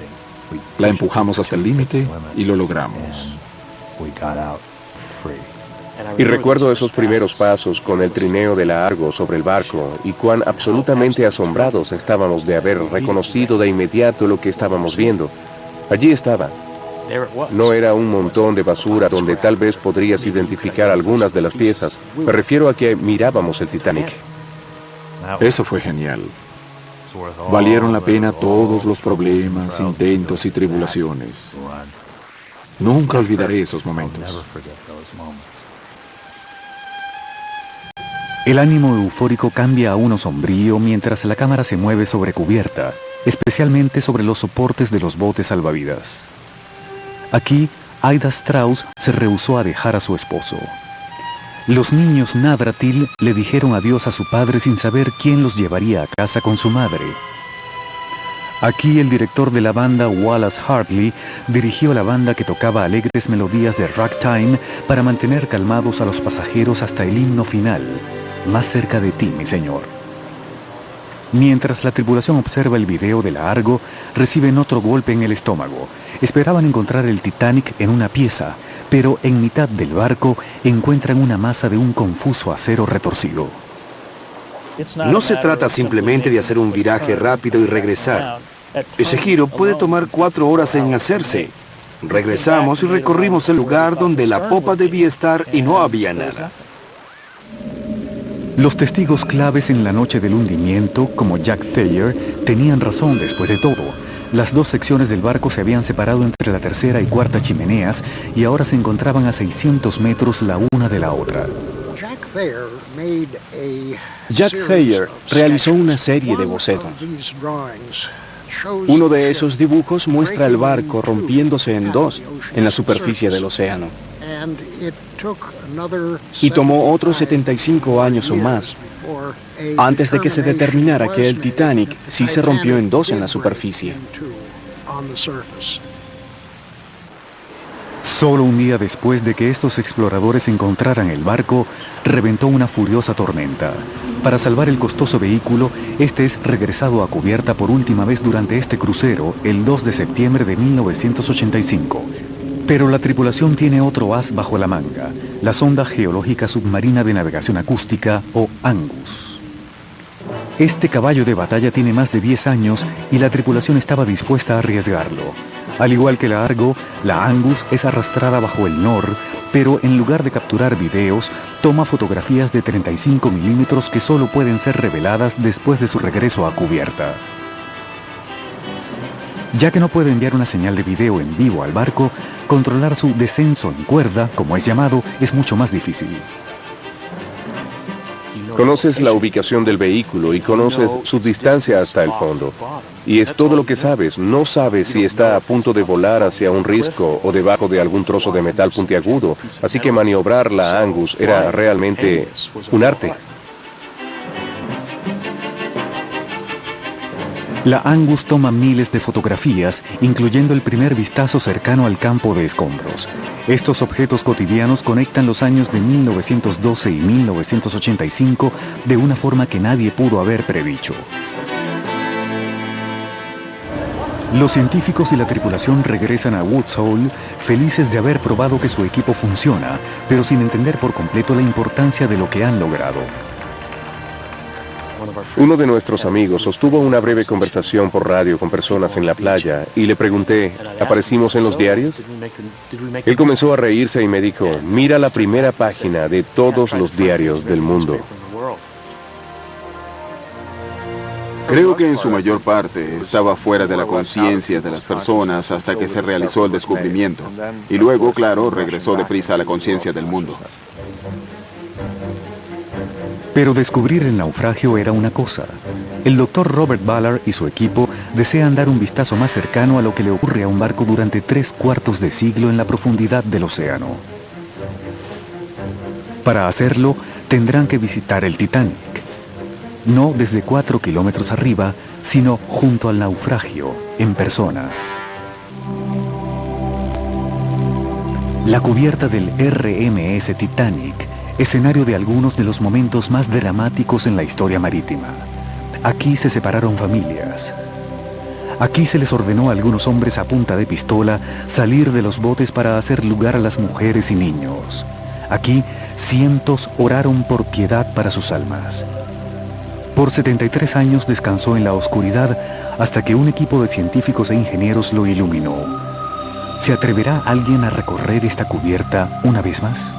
La empujamos hasta el límite y lo logramos. Y recuerdo esos primeros pasos con el trineo de la Argo sobre el barco y cuán absolutamente asombrados estábamos de haber reconocido de inmediato lo que estábamos viendo. Allí estaba. No era un montón de basura donde tal vez podrías identificar algunas de las piezas. Me refiero a que mirábamos el Titanic. Eso fue genial. Valieron la pena todos los problemas, intentos y tribulaciones. Nunca olvidaré esos momentos. El ánimo eufórico cambia a uno sombrío mientras la cámara se mueve sobre cubierta, especialmente sobre los soportes de los botes salvavidas. Aquí, Aida Strauss se rehusó a dejar a su esposo. Los niños Navratil le dijeron adiós a su padre sin saber quién los llevaría a casa con su madre. Aquí el director de la banda, Wallace Hartley, dirigió la banda que tocaba alegres melodías de ragtime para mantener calmados a los pasajeros hasta el himno final, Más cerca de ti, mi señor. Mientras la tripulación observa el video de la Argo, reciben otro golpe en el estómago. Esperaban encontrar el Titanic en una pieza, pero en mitad del barco encuentran una masa de un confuso acero retorcido. No se trata simplemente de hacer un viraje rápido y regresar. Ese giro puede tomar 4 horas en hacerse. Regresamos y recorrimos el lugar donde la popa debía estar y no había nada. Los testigos claves en la noche del hundimiento, como Jack Thayer, tenían razón después de todo. Las dos secciones del barco se habían separado entre la tercera y cuarta chimeneas y ahora se encontraban a 600 metros la una de la otra. Jack Thayer realizó una serie de bocetos. Uno de esos dibujos muestra el barco rompiéndose en dos en la superficie del océano. Y tomó otros 75 años o más antes de que se determinara que el Titanic sí se rompió en dos en la superficie. Solo un día después de que estos exploradores encontraran el barco, reventó una furiosa tormenta. Para salvar el costoso vehículo, este es regresado a cubierta por última vez durante este crucero el 2 de septiembre de 1985. Pero la tripulación tiene otro as bajo la manga, la sonda geológica submarina de navegación acústica, o Angus. Este caballo de batalla tiene más de 10 años y la tripulación estaba dispuesta a arriesgarlo. Al igual que la Argo, la Angus es arrastrada bajo el NOR, pero en lugar de capturar videos, toma fotografías de 35 milímetros que solo pueden ser reveladas después de su regreso a cubierta. Ya que no puede enviar una señal de video en vivo al barco, controlar su descenso en cuerda, como es llamado, es mucho más difícil. Conoces la ubicación del vehículo y conoces su distancia hasta el fondo. Y es todo lo que sabes. No sabes si está a punto de volar hacia un risco o debajo de algún trozo de metal puntiagudo. Así que maniobrar la Angus era realmente un arte. La Angus toma miles de fotografías, incluyendo el primer vistazo cercano al campo de escombros. Estos objetos cotidianos conectan los años de 1912 y 1985 de una forma que nadie pudo haber predicho. Los científicos y la tripulación regresan a Woods Hole felices de haber probado que su equipo funciona, pero sin entender por completo la importancia de lo que han logrado. Uno de nuestros amigos sostuvo una breve conversación por radio con personas en la playa y le pregunté, ¿aparecimos en los diarios? Él comenzó a reírse y me dijo, mira la primera página de todos los diarios del mundo. Creo que en su mayor parte estaba fuera de la conciencia de las personas hasta que se realizó el descubrimiento. Y luego, claro, regresó deprisa a la conciencia del mundo. Pero descubrir el naufragio era una cosa. El doctor Robert Ballard y su equipo desean dar un vistazo más cercano a lo que le ocurre a un barco durante 3/4 de siglo en la profundidad del océano. Para hacerlo, tendrán que visitar el Titanic. No desde 4 kilómetros arriba, sino junto al naufragio, en persona. La cubierta del RMS Titanic, escenario de algunos de los momentos más dramáticos en la historia marítima. Aquí se separaron familias. Aquí se les ordenó a algunos hombres a punta de pistola salir de los botes para hacer lugar a las mujeres y niños. Aquí cientos oraron por piedad para sus almas. Por 73 años descansó en la oscuridad hasta que un equipo de científicos e ingenieros lo iluminó. ¿Se atreverá alguien a recorrer esta cubierta una vez más?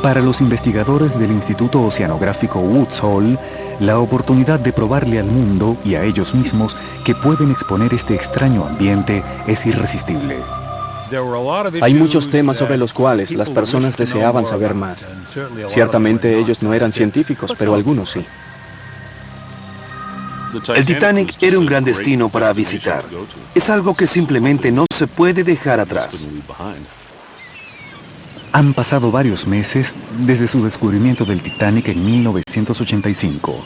Para los investigadores del Instituto Oceanográfico Woods Hole, la oportunidad de probarle al mundo y a ellos mismos que pueden exponer este extraño ambiente es irresistible. Hay muchos temas sobre los cuales las personas deseaban saber más. Ciertamente ellos no eran científicos, pero algunos sí. El Titanic era un gran destino para visitar. Es algo que simplemente no se puede dejar atrás. Han pasado varios meses desde su descubrimiento del Titanic en 1985.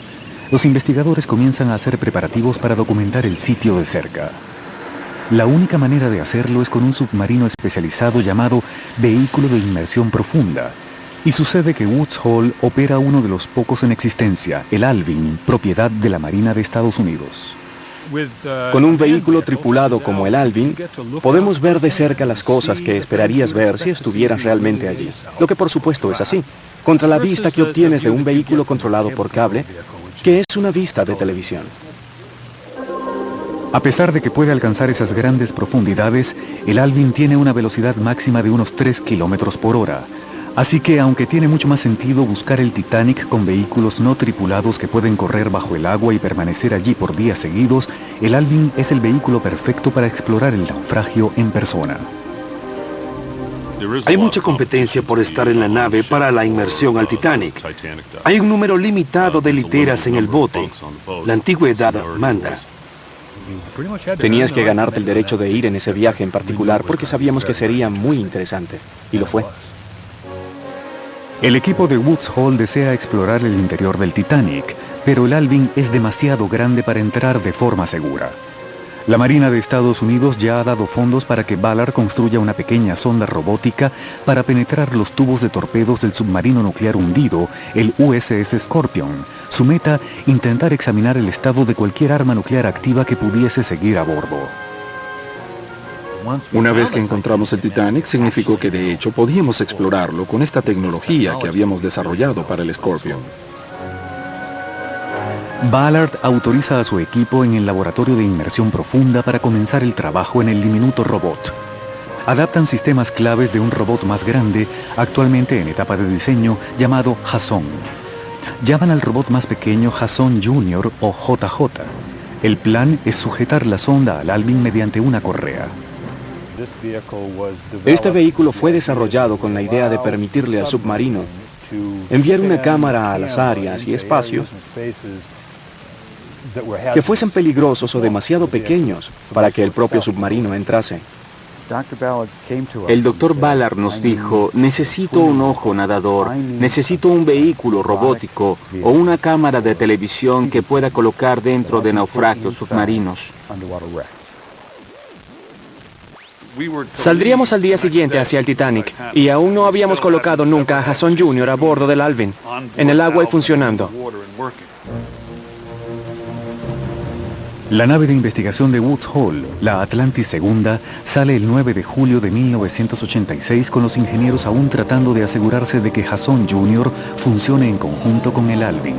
Los investigadores comienzan a hacer preparativos para documentar el sitio de cerca. La única manera de hacerlo es con un submarino especializado llamado Vehículo de Inmersión Profunda. Y sucede que Woods Hole opera uno de los pocos en existencia, el Alvin, propiedad de la Marina de Estados Unidos. Con un vehículo tripulado como el Alvin, podemos ver de cerca las cosas que esperarías ver si estuvieras realmente allí. Lo que por supuesto es así, contra la vista que obtienes de un vehículo controlado por cable, que es una vista de televisión. A pesar de que puede alcanzar esas grandes profundidades, el Alvin tiene una velocidad máxima de unos 3 kilómetros por hora. Así que, aunque tiene mucho más sentido buscar el Titanic con vehículos no tripulados que pueden correr bajo el agua y permanecer allí por días seguidos, el Alvin es el vehículo perfecto para explorar el naufragio en persona. Hay mucha competencia por estar en la nave para la inmersión al Titanic. Hay un número limitado de literas en el bote. La antigüedad manda. Tenías que ganarte el derecho de ir en ese viaje en particular porque sabíamos que sería muy interesante. Y lo fue. El equipo de Woods Hole desea explorar el interior del Titanic, pero el Alvin es demasiado grande para entrar de forma segura. La Marina de Estados Unidos ya ha dado fondos para que Ballard construya una pequeña sonda robótica para penetrar los tubos de torpedos del submarino nuclear hundido, el USS Scorpion. Su meta, intentar examinar el estado de cualquier arma nuclear activa que pudiese seguir a bordo. Una vez que encontramos el Titanic, significó que de hecho podíamos explorarlo con esta tecnología que habíamos desarrollado para el Scorpion. Ballard autoriza a su equipo en el laboratorio de inmersión profunda para comenzar el trabajo en el diminuto robot. Adaptan sistemas claves de un robot más grande, actualmente en etapa de diseño, llamado Jason. Llaman al robot más pequeño Jason Jr. o JJ. El plan es sujetar la sonda al Alvin mediante una correa. Este vehículo fue desarrollado con la idea de permitirle al submarino enviar una cámara a las áreas y espacios que fuesen peligrosos o demasiado pequeños para que el propio submarino entrase. El Dr. Ballard nos dijo, necesito un ojo nadador, necesito un vehículo robótico o una cámara de televisión que pueda colocar dentro de naufragios submarinos. Saldríamos al día siguiente hacia el Titanic y aún no habíamos colocado nunca a Jason Jr. a bordo del Alvin, en el agua y funcionando. La nave de investigación de Woods Hole, la Atlantis II, sale el 9 de julio de 1986 con los ingenieros aún tratando de asegurarse de que Jason Jr. funcione en conjunto con el Alvin.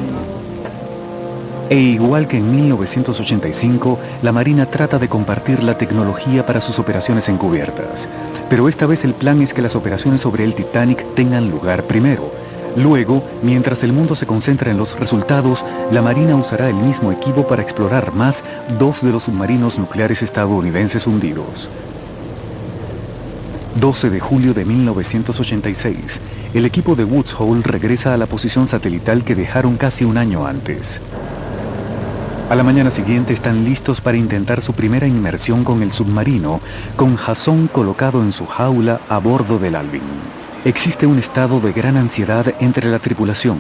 E igual que en 1985, la Marina trata de compartir la tecnología para sus operaciones encubiertas. Pero esta vez el plan es que las operaciones sobre el Titanic tengan lugar primero. Luego, mientras el mundo se concentra en los resultados, la Marina usará el mismo equipo para explorar más dos de los submarinos nucleares estadounidenses hundidos. 12 de julio de 1986, el equipo de Woods Hole regresa a la posición satelital que dejaron casi un año antes. A la mañana siguiente están listos para intentar su primera inmersión con el submarino, con Jason colocado en su jaula a bordo del Alvin. Existe un estado de gran ansiedad entre la tripulación.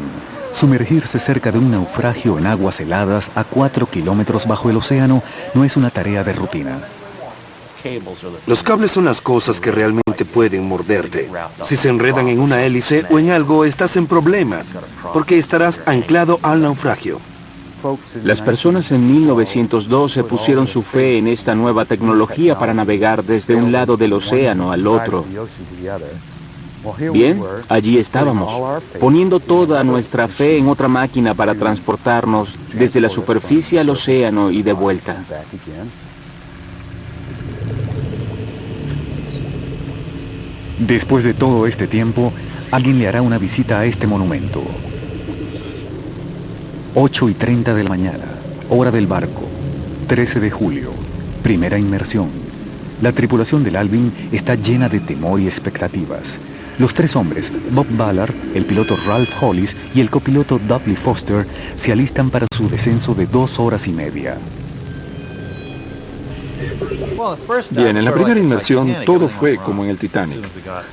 Sumergirse cerca de un naufragio en aguas heladas a 4 kilómetros bajo el océano no es una tarea de rutina. Los cables son las cosas que realmente pueden morderte. Si se enredan en una hélice o en algo, estás en problemas, porque estarás anclado al naufragio. Las personas en 1912 pusieron su fe en esta nueva tecnología para navegar desde un lado del océano al otro. Bien, allí estábamos, poniendo toda nuestra fe en otra máquina para transportarnos desde la superficie al océano y de vuelta. Después de todo este tiempo, alguien le hará una visita a este monumento. 8:30 de la mañana, hora del barco, 13 de julio, primera inmersión. La tripulación del Alvin está llena de temor y expectativas. Los tres hombres, Bob Ballard, el piloto Ralph Hollis y el copiloto Dudley Foster, se alistan para su descenso de 2 horas y media. Bien, en la primera inmersión todo fue como en el Titanic.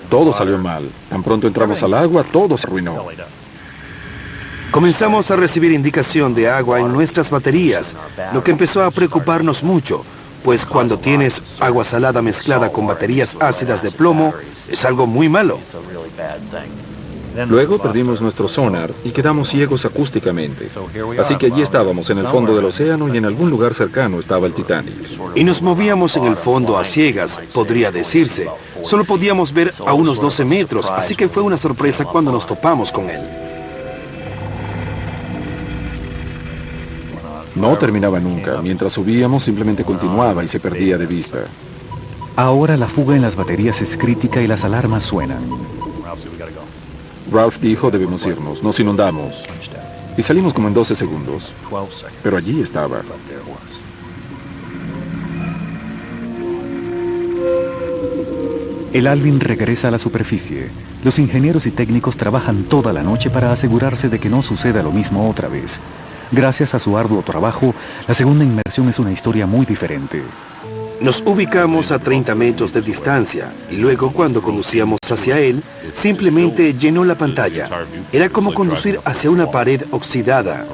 Todo salió mal. Tan pronto entramos al agua, todo se arruinó. Comenzamos a recibir indicación de agua en nuestras baterías, lo que empezó a preocuparnos mucho, pues cuando tienes agua salada mezclada con baterías ácidas de plomo, es algo muy malo. Luego perdimos nuestro sonar y quedamos ciegos acústicamente. Así que allí estábamos en el fondo del océano y en algún lugar cercano estaba el Titanic. Y nos movíamos en el fondo a ciegas, podría decirse. Solo podíamos ver a unos 12 metros, así que fue una sorpresa cuando nos topamos con él. No terminaba nunca. Mientras subíamos simplemente continuaba y se perdía de vista. Ahora la fuga en las baterías es crítica y las alarmas suenan. Ralph dijo, debemos irnos, nos inundamos. Y salimos como en 12 segundos. Pero allí estaba. El Alvin regresa a la superficie. Los ingenieros y técnicos trabajan toda la noche para asegurarse de que no suceda lo mismo otra vez. Gracias a su arduo trabajo, la segunda inmersión es una historia muy diferente. Nos ubicamos a 30 metros de distancia y luego cuando conducíamos hacia él, simplemente llenó la pantalla. Era como conducir hacia una pared oxidada.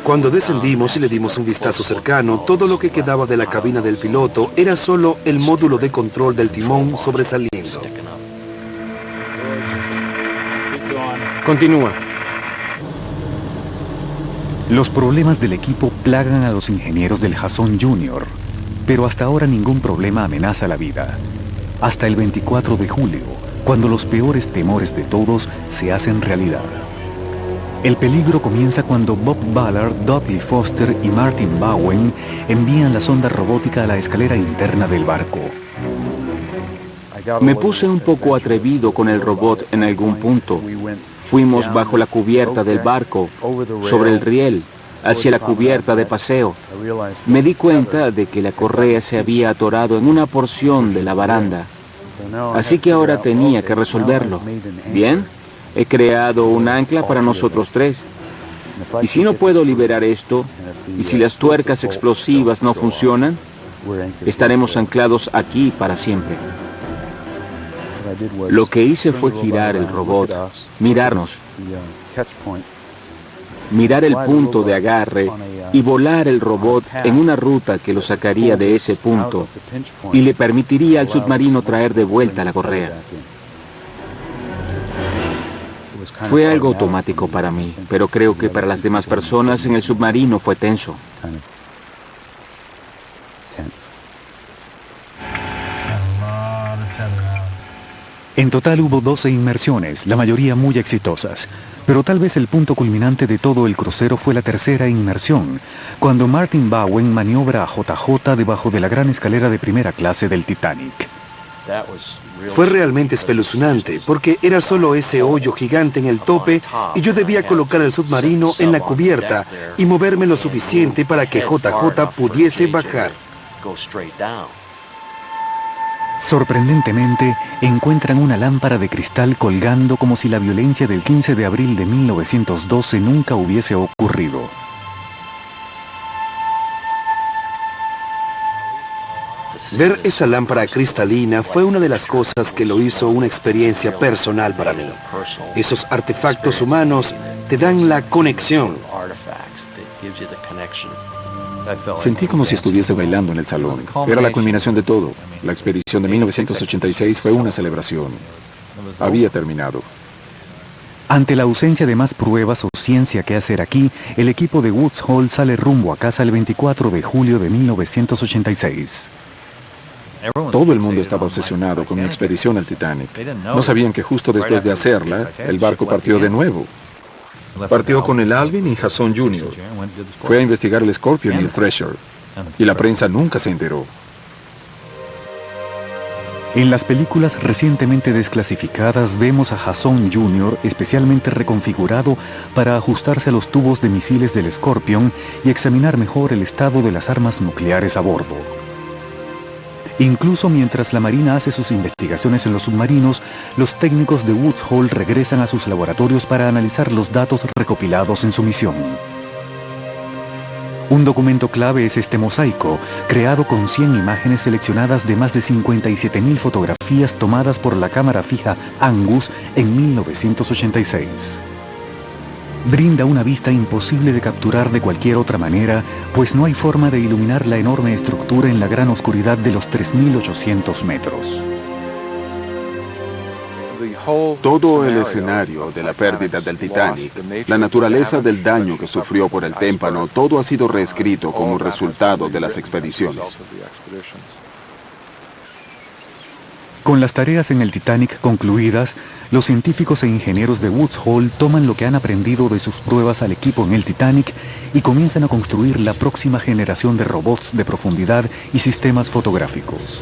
Cuando descendimos y le dimos un vistazo cercano, todo lo que quedaba de la cabina del piloto era solo el módulo de control del timón sobresaliendo. Continúa. Los problemas del equipo plagan a los ingenieros del Jason Jr., pero hasta ahora ningún problema amenaza la vida. Hasta el 24 de julio, cuando los peores temores de todos se hacen realidad. El peligro comienza cuando Bob Ballard, Dudley Foster y Martin Bowen envían la sonda robótica a la escalera interna del barco. Me puse un poco atrevido con el robot en algún punto. Fuimos bajo la cubierta del barco, sobre el riel, hacia la cubierta de paseo. Me di cuenta de que la correa se había atorado en una porción de la baranda. Así que ahora tenía que resolverlo. Bien, he creado un ancla para nosotros tres. Y si no puedo liberar esto, y si las tuercas explosivas no funcionan, estaremos anclados aquí para siempre. Lo que hice fue girar el robot, mirarnos, mirar el punto de agarre y volar el robot en una ruta que lo sacaría de ese punto y le permitiría al submarino traer de vuelta la correa. Fue algo automático para mí, pero creo que para las demás personas en el submarino fue tenso. En total hubo 12 inmersiones, la mayoría muy exitosas. Pero tal vez el punto culminante de todo el crucero fue la tercera inmersión, cuando Martin Bowen maniobra a JJ debajo de la gran escalera de primera clase del Titanic. Fue realmente espeluznante, porque era solo ese hoyo gigante en el tope y yo debía colocar el submarino en la cubierta y moverme lo suficiente para que JJ pudiese bajar. Sorprendentemente, encuentran una lámpara de cristal colgando como si la violencia del 15 de abril de 1912 nunca hubiese ocurrido. Ver esa lámpara cristalina fue una de las cosas que lo hizo una experiencia personal para mí. Esos artefactos humanos te dan la conexión. Sentí como si estuviese bailando en el salón. Era la culminación de todo. La expedición de 1986 fue una celebración. Había terminado. Ante la ausencia de más pruebas o ciencia que hacer aquí, el equipo de Woods Hole sale rumbo a casa el 24 de julio de 1986. Todo el mundo estaba obsesionado con mi expedición al Titanic. No sabían que justo después de hacerla, el barco partió de nuevo. Partió con el Alvin y Jason Jr. Fue a investigar el Scorpion y el Thresher. Y la prensa nunca se enteró. En las películas recientemente desclasificadas vemos a Jason Jr. especialmente reconfigurado para ajustarse a los tubos de misiles del Scorpion y examinar mejor el estado de las armas nucleares a bordo. Incluso mientras la Marina hace sus investigaciones en los submarinos, los técnicos de Woods Hole regresan a sus laboratorios para analizar los datos recopilados en su misión. Un documento clave es este mosaico, creado con 100 imágenes seleccionadas de más de 57.000 fotografías tomadas por la cámara fija Angus en 1986. Brinda una vista imposible de capturar de cualquier otra manera, pues no hay forma de iluminar la enorme estructura en la gran oscuridad de los 3.800 metros. Todo el escenario de la pérdida del Titanic, la naturaleza del daño que sufrió por el témpano, todo ha sido reescrito como resultado de las expediciones. Con las tareas en el Titanic concluidas, los científicos e ingenieros de Woods Hole toman lo que han aprendido de sus pruebas al equipo en el Titanic y comienzan a construir la próxima generación de robots de profundidad y sistemas fotográficos.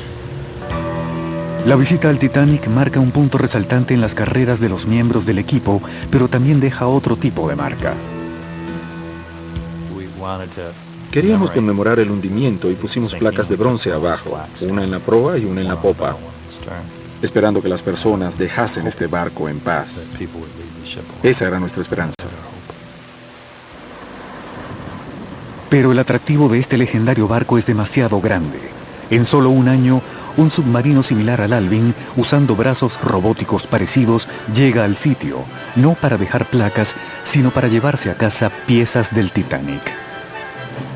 La visita al Titanic marca un punto resaltante en las carreras de los miembros del equipo, pero también deja otro tipo de marca. Queríamos conmemorar el hundimiento y pusimos placas de bronce abajo, una en la proa y una en la popa, esperando que las personas dejasen este barco en paz. Esa era nuestra esperanza. Pero el atractivo de este legendario barco es demasiado grande. En solo un año, un submarino similar al Alvin, usando brazos robóticos parecidos, llega al sitio, no para dejar placas, sino para llevarse a casa piezas del Titanic.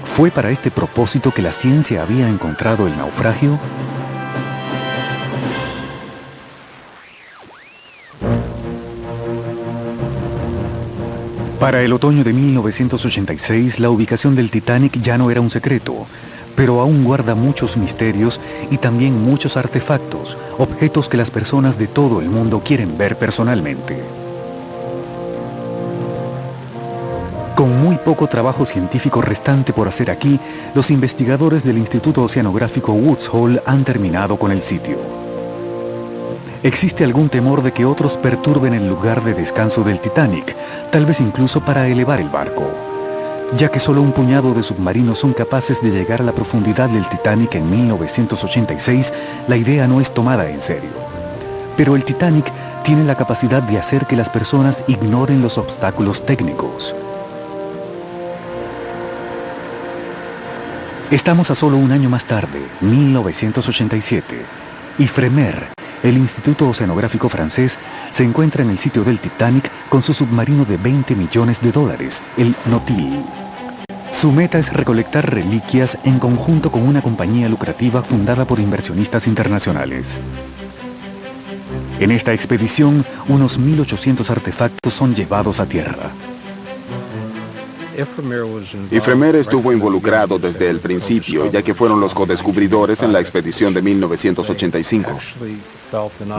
¿Fue para este propósito que la ciencia había encontrado el naufragio? Para el otoño de 1986, la ubicación del Titanic ya no era un secreto, pero aún guarda muchos misterios y también muchos artefactos, objetos que las personas de todo el mundo quieren ver personalmente. Con muy poco trabajo científico restante por hacer aquí, los investigadores del Instituto Oceanográfico Woods Hole han terminado con el sitio. Existe algún temor de que otros perturben el lugar de descanso del Titanic, tal vez incluso para elevar el barco. Ya que solo un puñado de submarinos son capaces de llegar a la profundidad del Titanic en 1986, la idea no es tomada en serio. Pero el Titanic tiene la capacidad de hacer que las personas ignoren los obstáculos técnicos. Estamos a solo un año más tarde, 1987, y Fremer, el Instituto Oceanográfico francés, se encuentra en el sitio del Titanic con su submarino de $20 millones, el Nautil. Su meta es recolectar reliquias en conjunto con una compañía lucrativa fundada por inversionistas internacionales. En esta expedición, unos 1.800 artefactos son llevados a tierra. Y Fremer estuvo involucrado desde el principio, ya que fueron los codescubridores en la expedición de 1985.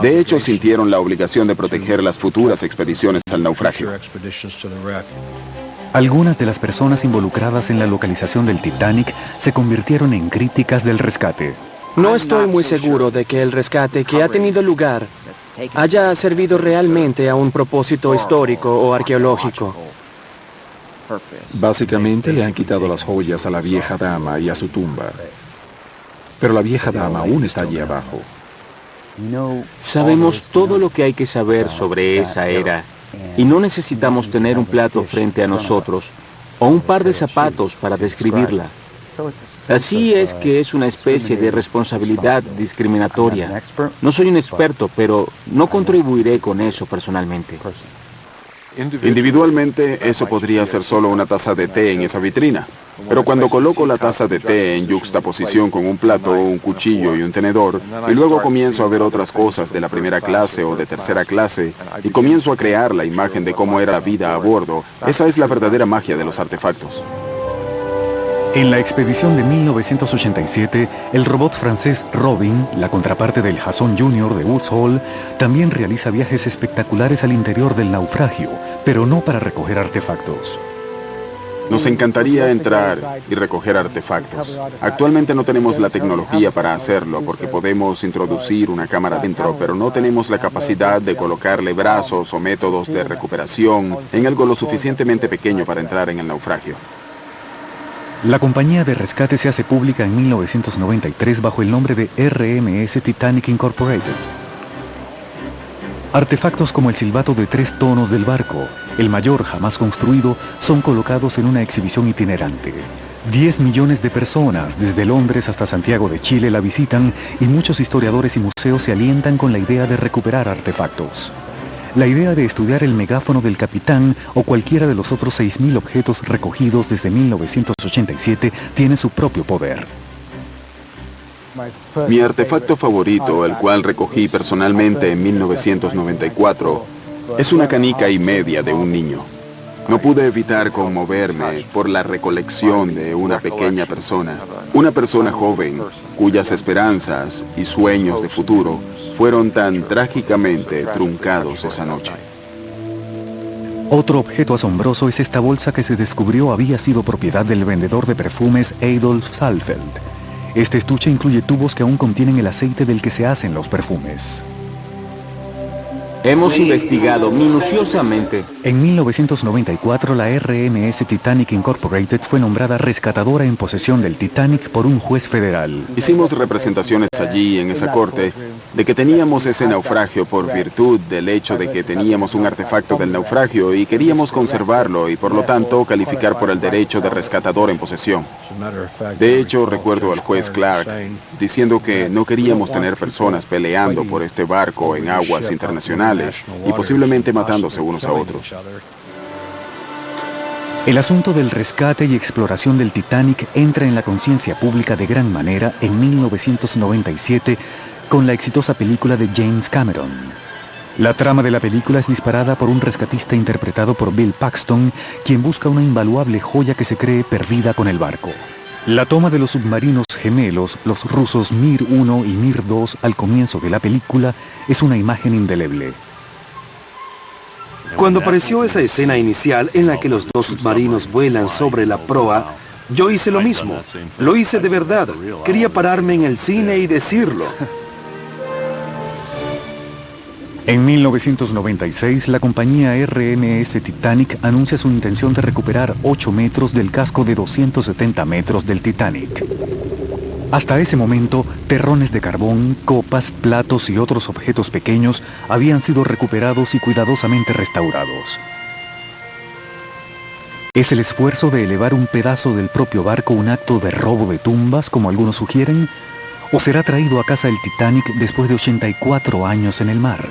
De hecho, sintieron la obligación de proteger las futuras expediciones al naufragio. Algunas de las personas involucradas en la localización del Titanic se convirtieron en críticas del rescate. No estoy muy seguro de que el rescate que ha tenido lugar haya servido realmente a un propósito histórico o arqueológico. Básicamente le han quitado las joyas a la vieja dama y a su tumba. Pero la vieja dama aún está allí abajo. Sabemos todo lo que hay que saber sobre esa era y no necesitamos tener un plato frente a nosotros o un par de zapatos para describirla. Así es que es una especie de responsabilidad discriminatoria. No soy un experto, pero no contribuiré con eso personalmente. Individualmente, eso podría ser solo una taza de té en esa vitrina. Pero cuando coloco la taza de té en yuxtaposición con un plato, un cuchillo y un tenedor, y luego comienzo a ver otras cosas de la primera clase o de tercera clase, y comienzo a crear la imagen de cómo era la vida a bordo, esa es la verdadera magia de los artefactos. En la expedición de 1987, el robot francés Robin, la contraparte del Jason Jr. de Woods Hole, también realiza viajes espectaculares al interior del naufragio, pero no para recoger artefactos. Nos encantaría entrar y recoger artefactos. Actualmente no tenemos la tecnología para hacerlo porque podemos introducir una cámara dentro, pero no tenemos la capacidad de colocarle brazos o métodos de recuperación en algo lo suficientemente pequeño para entrar en el naufragio. La compañía de rescate se hace pública en 1993 bajo el nombre de RMS Titanic Incorporated. Artefactos como el silbato de 3 tonos del barco, el mayor jamás construido, son colocados en una exhibición itinerante. 10 millones de personas, desde Londres hasta Santiago de Chile, la visitan y muchos historiadores y museos se alientan con la idea de recuperar artefactos. La idea de estudiar el megáfono del capitán o cualquiera de los otros 6.000 objetos recogidos desde 1987 tiene su propio poder. Mi artefacto favorito, el cual recogí personalmente en 1994, es una canica y media de un niño. No pude evitar conmoverme por la recolección de una pequeña persona, una persona joven, cuyas esperanzas y sueños de futuro fueron tan trágicamente truncados esa noche. Otro objeto asombroso es esta bolsa que se descubrió había sido propiedad del vendedor de perfumes Adolf Saalfeld. Este estuche incluye tubos que aún contienen el aceite del que se hacen los perfumes. Hemos investigado minuciosamente. En 1994, la RMS Titanic Incorporated fue nombrada rescatadora en posesión del Titanic por un juez federal. Hicimos representaciones allí en esa corte de que teníamos ese naufragio por virtud del hecho de que teníamos un artefacto del naufragio y queríamos conservarlo y por lo tanto calificar por el derecho de rescatador en posesión. De hecho, recuerdo al juez Clark diciendo que no queríamos tener personas peleando por este barco en aguas internacionales y posiblemente matándose unos a otros. El asunto del rescate y exploración del Titanic entra en la conciencia pública de gran manera en 1997 con la exitosa película de James Cameron. La trama de la película es disparada por un rescatista interpretado por Bill Paxton, quien busca una invaluable joya que se cree perdida con el barco. La toma de los submarinos gemelos, los rusos Mir 1 y Mir 2, al comienzo de la película, es una imagen indeleble. Cuando apareció esa escena inicial en la que los dos submarinos vuelan sobre la proa, yo hice lo mismo. Lo hice de verdad. Quería pararme en el cine y decirlo. En 1996, la compañía RMS Titanic anuncia su intención de recuperar 8 metros del casco de 270 metros del Titanic. Hasta ese momento, terrones de carbón, copas, platos y otros objetos pequeños habían sido recuperados y cuidadosamente restaurados. ¿Es el esfuerzo de elevar un pedazo del propio barco un acto de robo de tumbas, como algunos sugieren? ¿O será traído a casa el Titanic después de 84 años en el mar?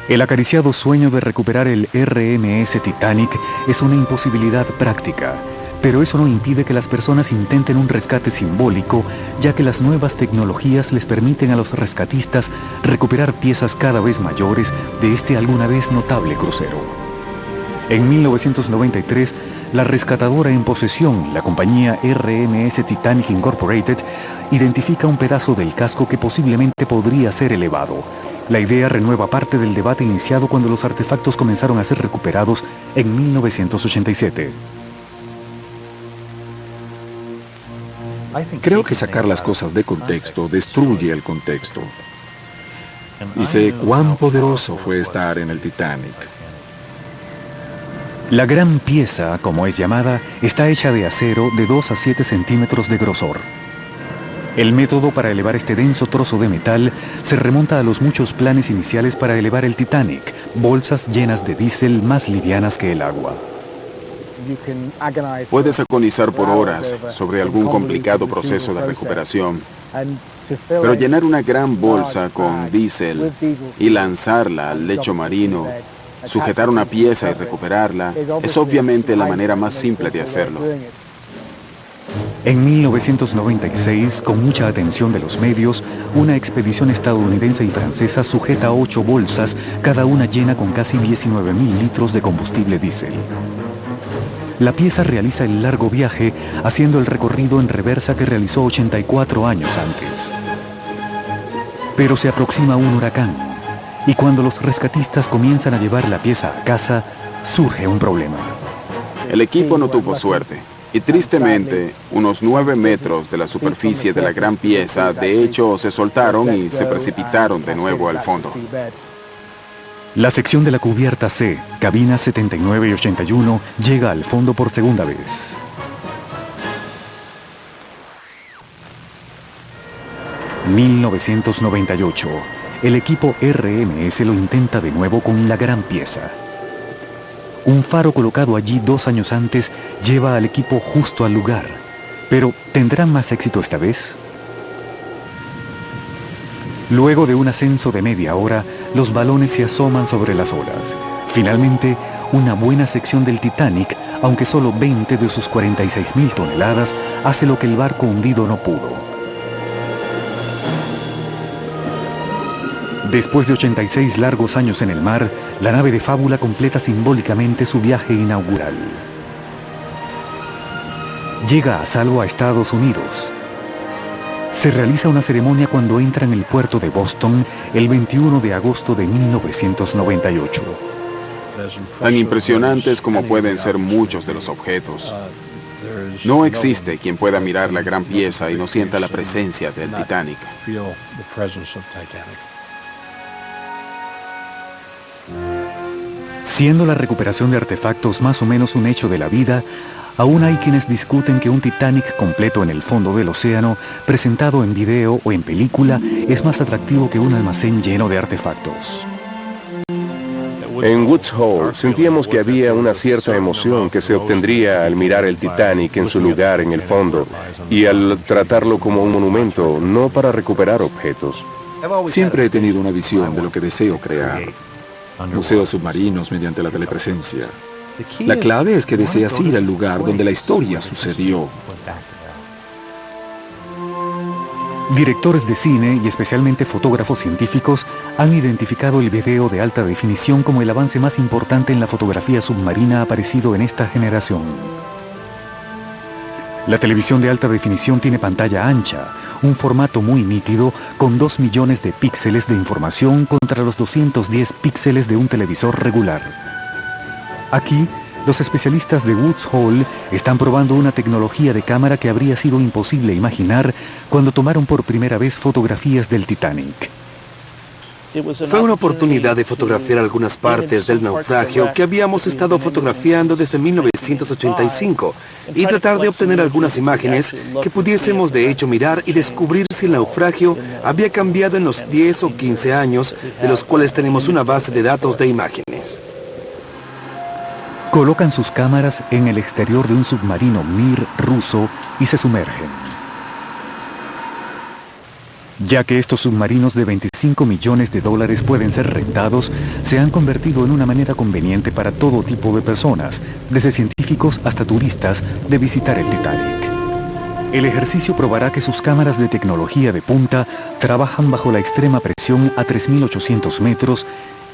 El acariciado sueño de recuperar el RMS Titanic es una imposibilidad práctica, pero eso no impide que las personas intenten un rescate simbólico, ya que las nuevas tecnologías les permiten a los rescatistas recuperar piezas cada vez mayores de este alguna vez notable crucero. En 1993, la rescatadora en posesión, la compañía RMS Titanic Incorporated, identifica un pedazo del casco que posiblemente podría ser elevado. La idea renueva parte del debate iniciado cuando los artefactos comenzaron a ser recuperados en 1987. Creo que sacar las cosas de contexto destruye el contexto. Y sé cuán poderoso fue estar en el Titanic. La gran pieza, como es llamada, está hecha de acero de 2 a 7 centímetros de grosor. El método para elevar este denso trozo de metal se remonta a los muchos planes iniciales para elevar el Titanic, bolsas llenas de diésel más livianas que el agua. Puedes agonizar por horas sobre algún complicado proceso de recuperación, pero llenar una gran bolsa con diésel y lanzarla al lecho marino, sujetar una pieza y recuperarla, es obviamente la manera más simple de hacerlo. En 1996, con mucha atención de los medios, una expedición estadounidense y francesa sujeta 8 bolsas, cada una llena con casi 19.000 litros de combustible diésel. La pieza realiza el largo viaje, haciendo el recorrido en reversa que realizó 84 años antes. Pero se aproxima un huracán, y cuando los rescatistas comienzan a llevar la pieza a casa, surge un problema. El equipo no tuvo suerte. Y tristemente, unos 9 metros de la superficie de la gran pieza, de hecho, se soltaron y se precipitaron de nuevo al fondo. La sección de la cubierta C, cabinas 79 y 81, llega al fondo por segunda vez. ...1998... El equipo RMS lo intenta de nuevo con la gran pieza. Un faro colocado allí 2 años antes lleva al equipo justo al lugar. Pero, ¿tendrán más éxito esta vez? Luego de un ascenso de media hora, los balones se asoman sobre las olas. Finalmente, una buena sección del Titanic, aunque solo 20 de sus 46.000 toneladas, hace lo que el barco hundido no pudo. Después de 86 largos años en el mar, la nave de Fábula completa simbólicamente su viaje inaugural. Llega a salvo a Estados Unidos. Se realiza una ceremonia cuando entra en el puerto de Boston el 21 de agosto de 1998. Tan impresionantes como pueden ser muchos de los objetos. No existe quien pueda mirar la gran pieza y no sienta la presencia del Titanic. Siendo la recuperación de artefactos más o menos un hecho de la vida, aún hay quienes discuten que un Titanic completo en el fondo del océano, presentado en video o en película, es más atractivo que un almacén lleno de artefactos. En Woods Hole sentíamos que había una cierta emoción que se obtendría al mirar el Titanic en su lugar en el fondo y al tratarlo como un monumento, no para recuperar objetos. Siempre he tenido una visión de lo que deseo crear. Museos submarinos mediante la telepresencia. La clave es que deseas ir al lugar donde la historia sucedió. Directores de cine y especialmente fotógrafos científicos han identificado el video de alta definición como el avance más importante en la fotografía submarina aparecido en esta generación. La televisión de alta definición tiene pantalla ancha, un formato muy nítido con 2 millones de píxeles de información contra los 210 píxeles de un televisor regular. Aquí, los especialistas de Woods Hole están probando una tecnología de cámara que habría sido imposible imaginar cuando tomaron por primera vez fotografías del Titanic. Fue una oportunidad de fotografiar algunas partes del naufragio que habíamos estado fotografiando desde 1985 y tratar de obtener algunas imágenes que pudiésemos de hecho mirar y descubrir si el naufragio había cambiado en los 10 o 15 años de los cuales tenemos una base de datos de imágenes. Colocan sus cámaras en el exterior de un submarino Mir ruso y se sumergen. Ya que estos submarinos de 25 millones de dólares pueden ser rentados, se han convertido en una manera conveniente para todo tipo de personas, desde científicos hasta turistas, de visitar el Titanic. El ejercicio probará que sus cámaras de tecnología de punta trabajan bajo la extrema presión a 3.800 metros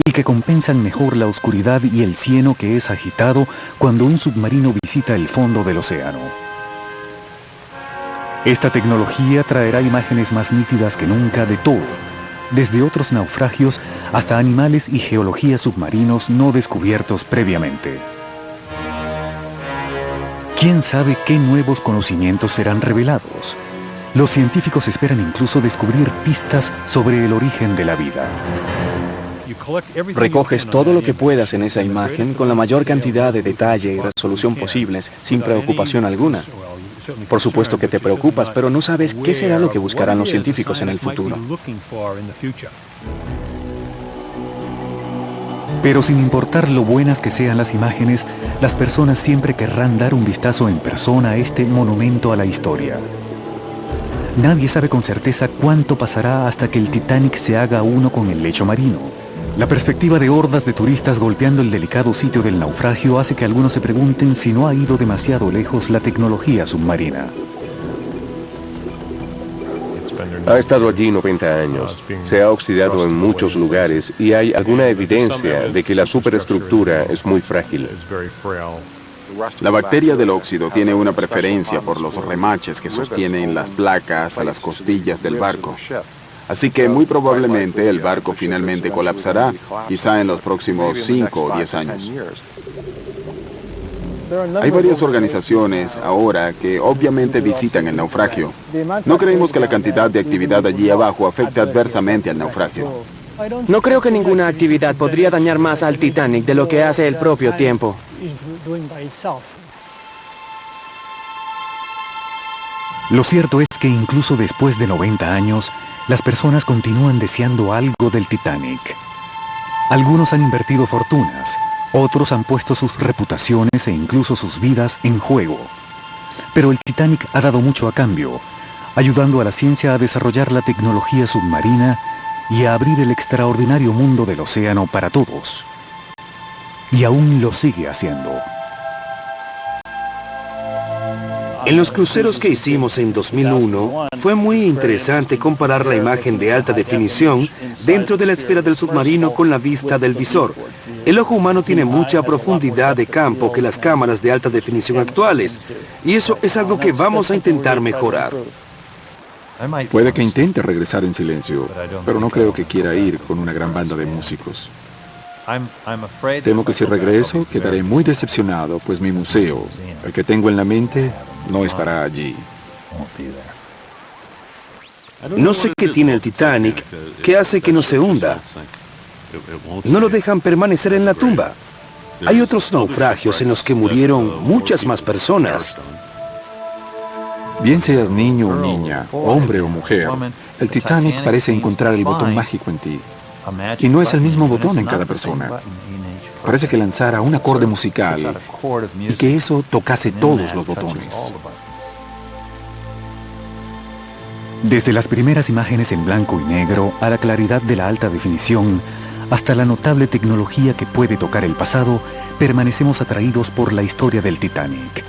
y que compensan mejor la oscuridad y el cieno que es agitado cuando un submarino visita el fondo del océano. Esta tecnología traerá imágenes más nítidas que nunca de todo, desde otros naufragios hasta animales y geología submarinos no descubiertos previamente. ¿Quién sabe qué nuevos conocimientos serán revelados? Los científicos esperan incluso descubrir pistas sobre el origen de la vida. Recoges todo lo que puedas en esa imagen con la mayor cantidad de detalle y resolución posibles, sin preocupación alguna. Por supuesto que te preocupas, pero no sabes qué será lo que buscarán los científicos en el futuro. Pero sin importar lo buenas que sean las imágenes, las personas siempre querrán dar un vistazo en persona a este monumento a la historia. Nadie sabe con certeza cuánto pasará hasta que el Titanic se haga uno con el lecho marino. La perspectiva de hordas de turistas golpeando el delicado sitio del naufragio hace que algunos se pregunten si no ha ido demasiado lejos la tecnología submarina. Ha estado allí 90 años, se ha oxidado en muchos lugares y hay alguna evidencia de que la superestructura es muy frágil. La bacteria del óxido tiene una preferencia por los remaches que sostienen las placas a las costillas del barco. Así que muy probablemente el barco finalmente colapsará, quizá en los próximos 5 o 10 años. Hay varias organizaciones ahora que obviamente visitan el naufragio. No creemos que la cantidad de actividad allí abajo afecte adversamente al naufragio. No creo que ninguna actividad podría dañar más al Titanic de lo que hace el propio tiempo. Lo cierto es que incluso después de 90 años, las personas continúan deseando algo del Titanic. Algunos han invertido fortunas, otros han puesto sus reputaciones e incluso sus vidas en juego. Pero el Titanic ha dado mucho a cambio, ayudando a la ciencia a desarrollar la tecnología submarina y a abrir el extraordinario mundo del océano para todos. Y aún lo sigue haciendo. En los cruceros que hicimos en 2001, fue muy interesante comparar la imagen de alta definición dentro de la esfera del submarino con la vista del visor. El ojo humano tiene mucha profundidad de campo que las cámaras de alta definición actuales, y eso es algo que vamos a intentar mejorar. Puede que intente regresar en silencio, pero no creo que quiera ir con una gran banda de músicos. Temo que si regreso quedaré muy decepcionado, pues mi museo, el que tengo en la mente, no estará allí. No sé qué tiene el Titanic que hace que no se hunda. No lo dejan permanecer en la tumba. Hay otros naufragios en los que murieron muchas más personas. Bien seas niño o niña, hombre o mujer, el Titanic parece encontrar el botón mágico en ti. Y no es el mismo botón en cada persona. Parece que lanzara un acorde musical y que eso tocase todos los botones. Desde las primeras imágenes en blanco y negro a la claridad de la alta definición, hasta la notable tecnología que puede tocar el pasado, permanecemos atraídos por la historia del Titanic.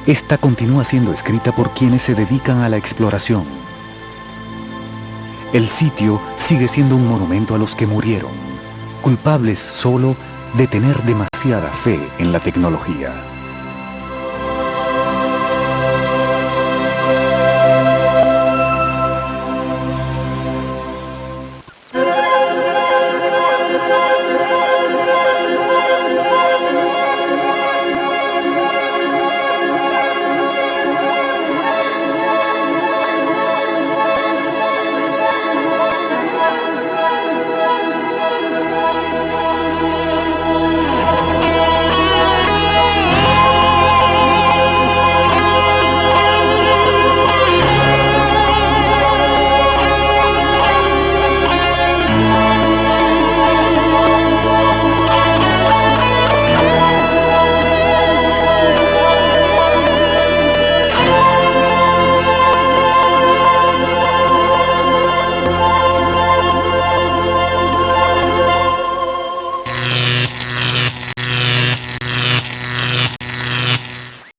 Esta continúa siendo escrita por quienes se dedican a la exploración. El sitio sigue siendo un monumento a los que murieron, culpables solo de tener demasiada fe en la tecnología.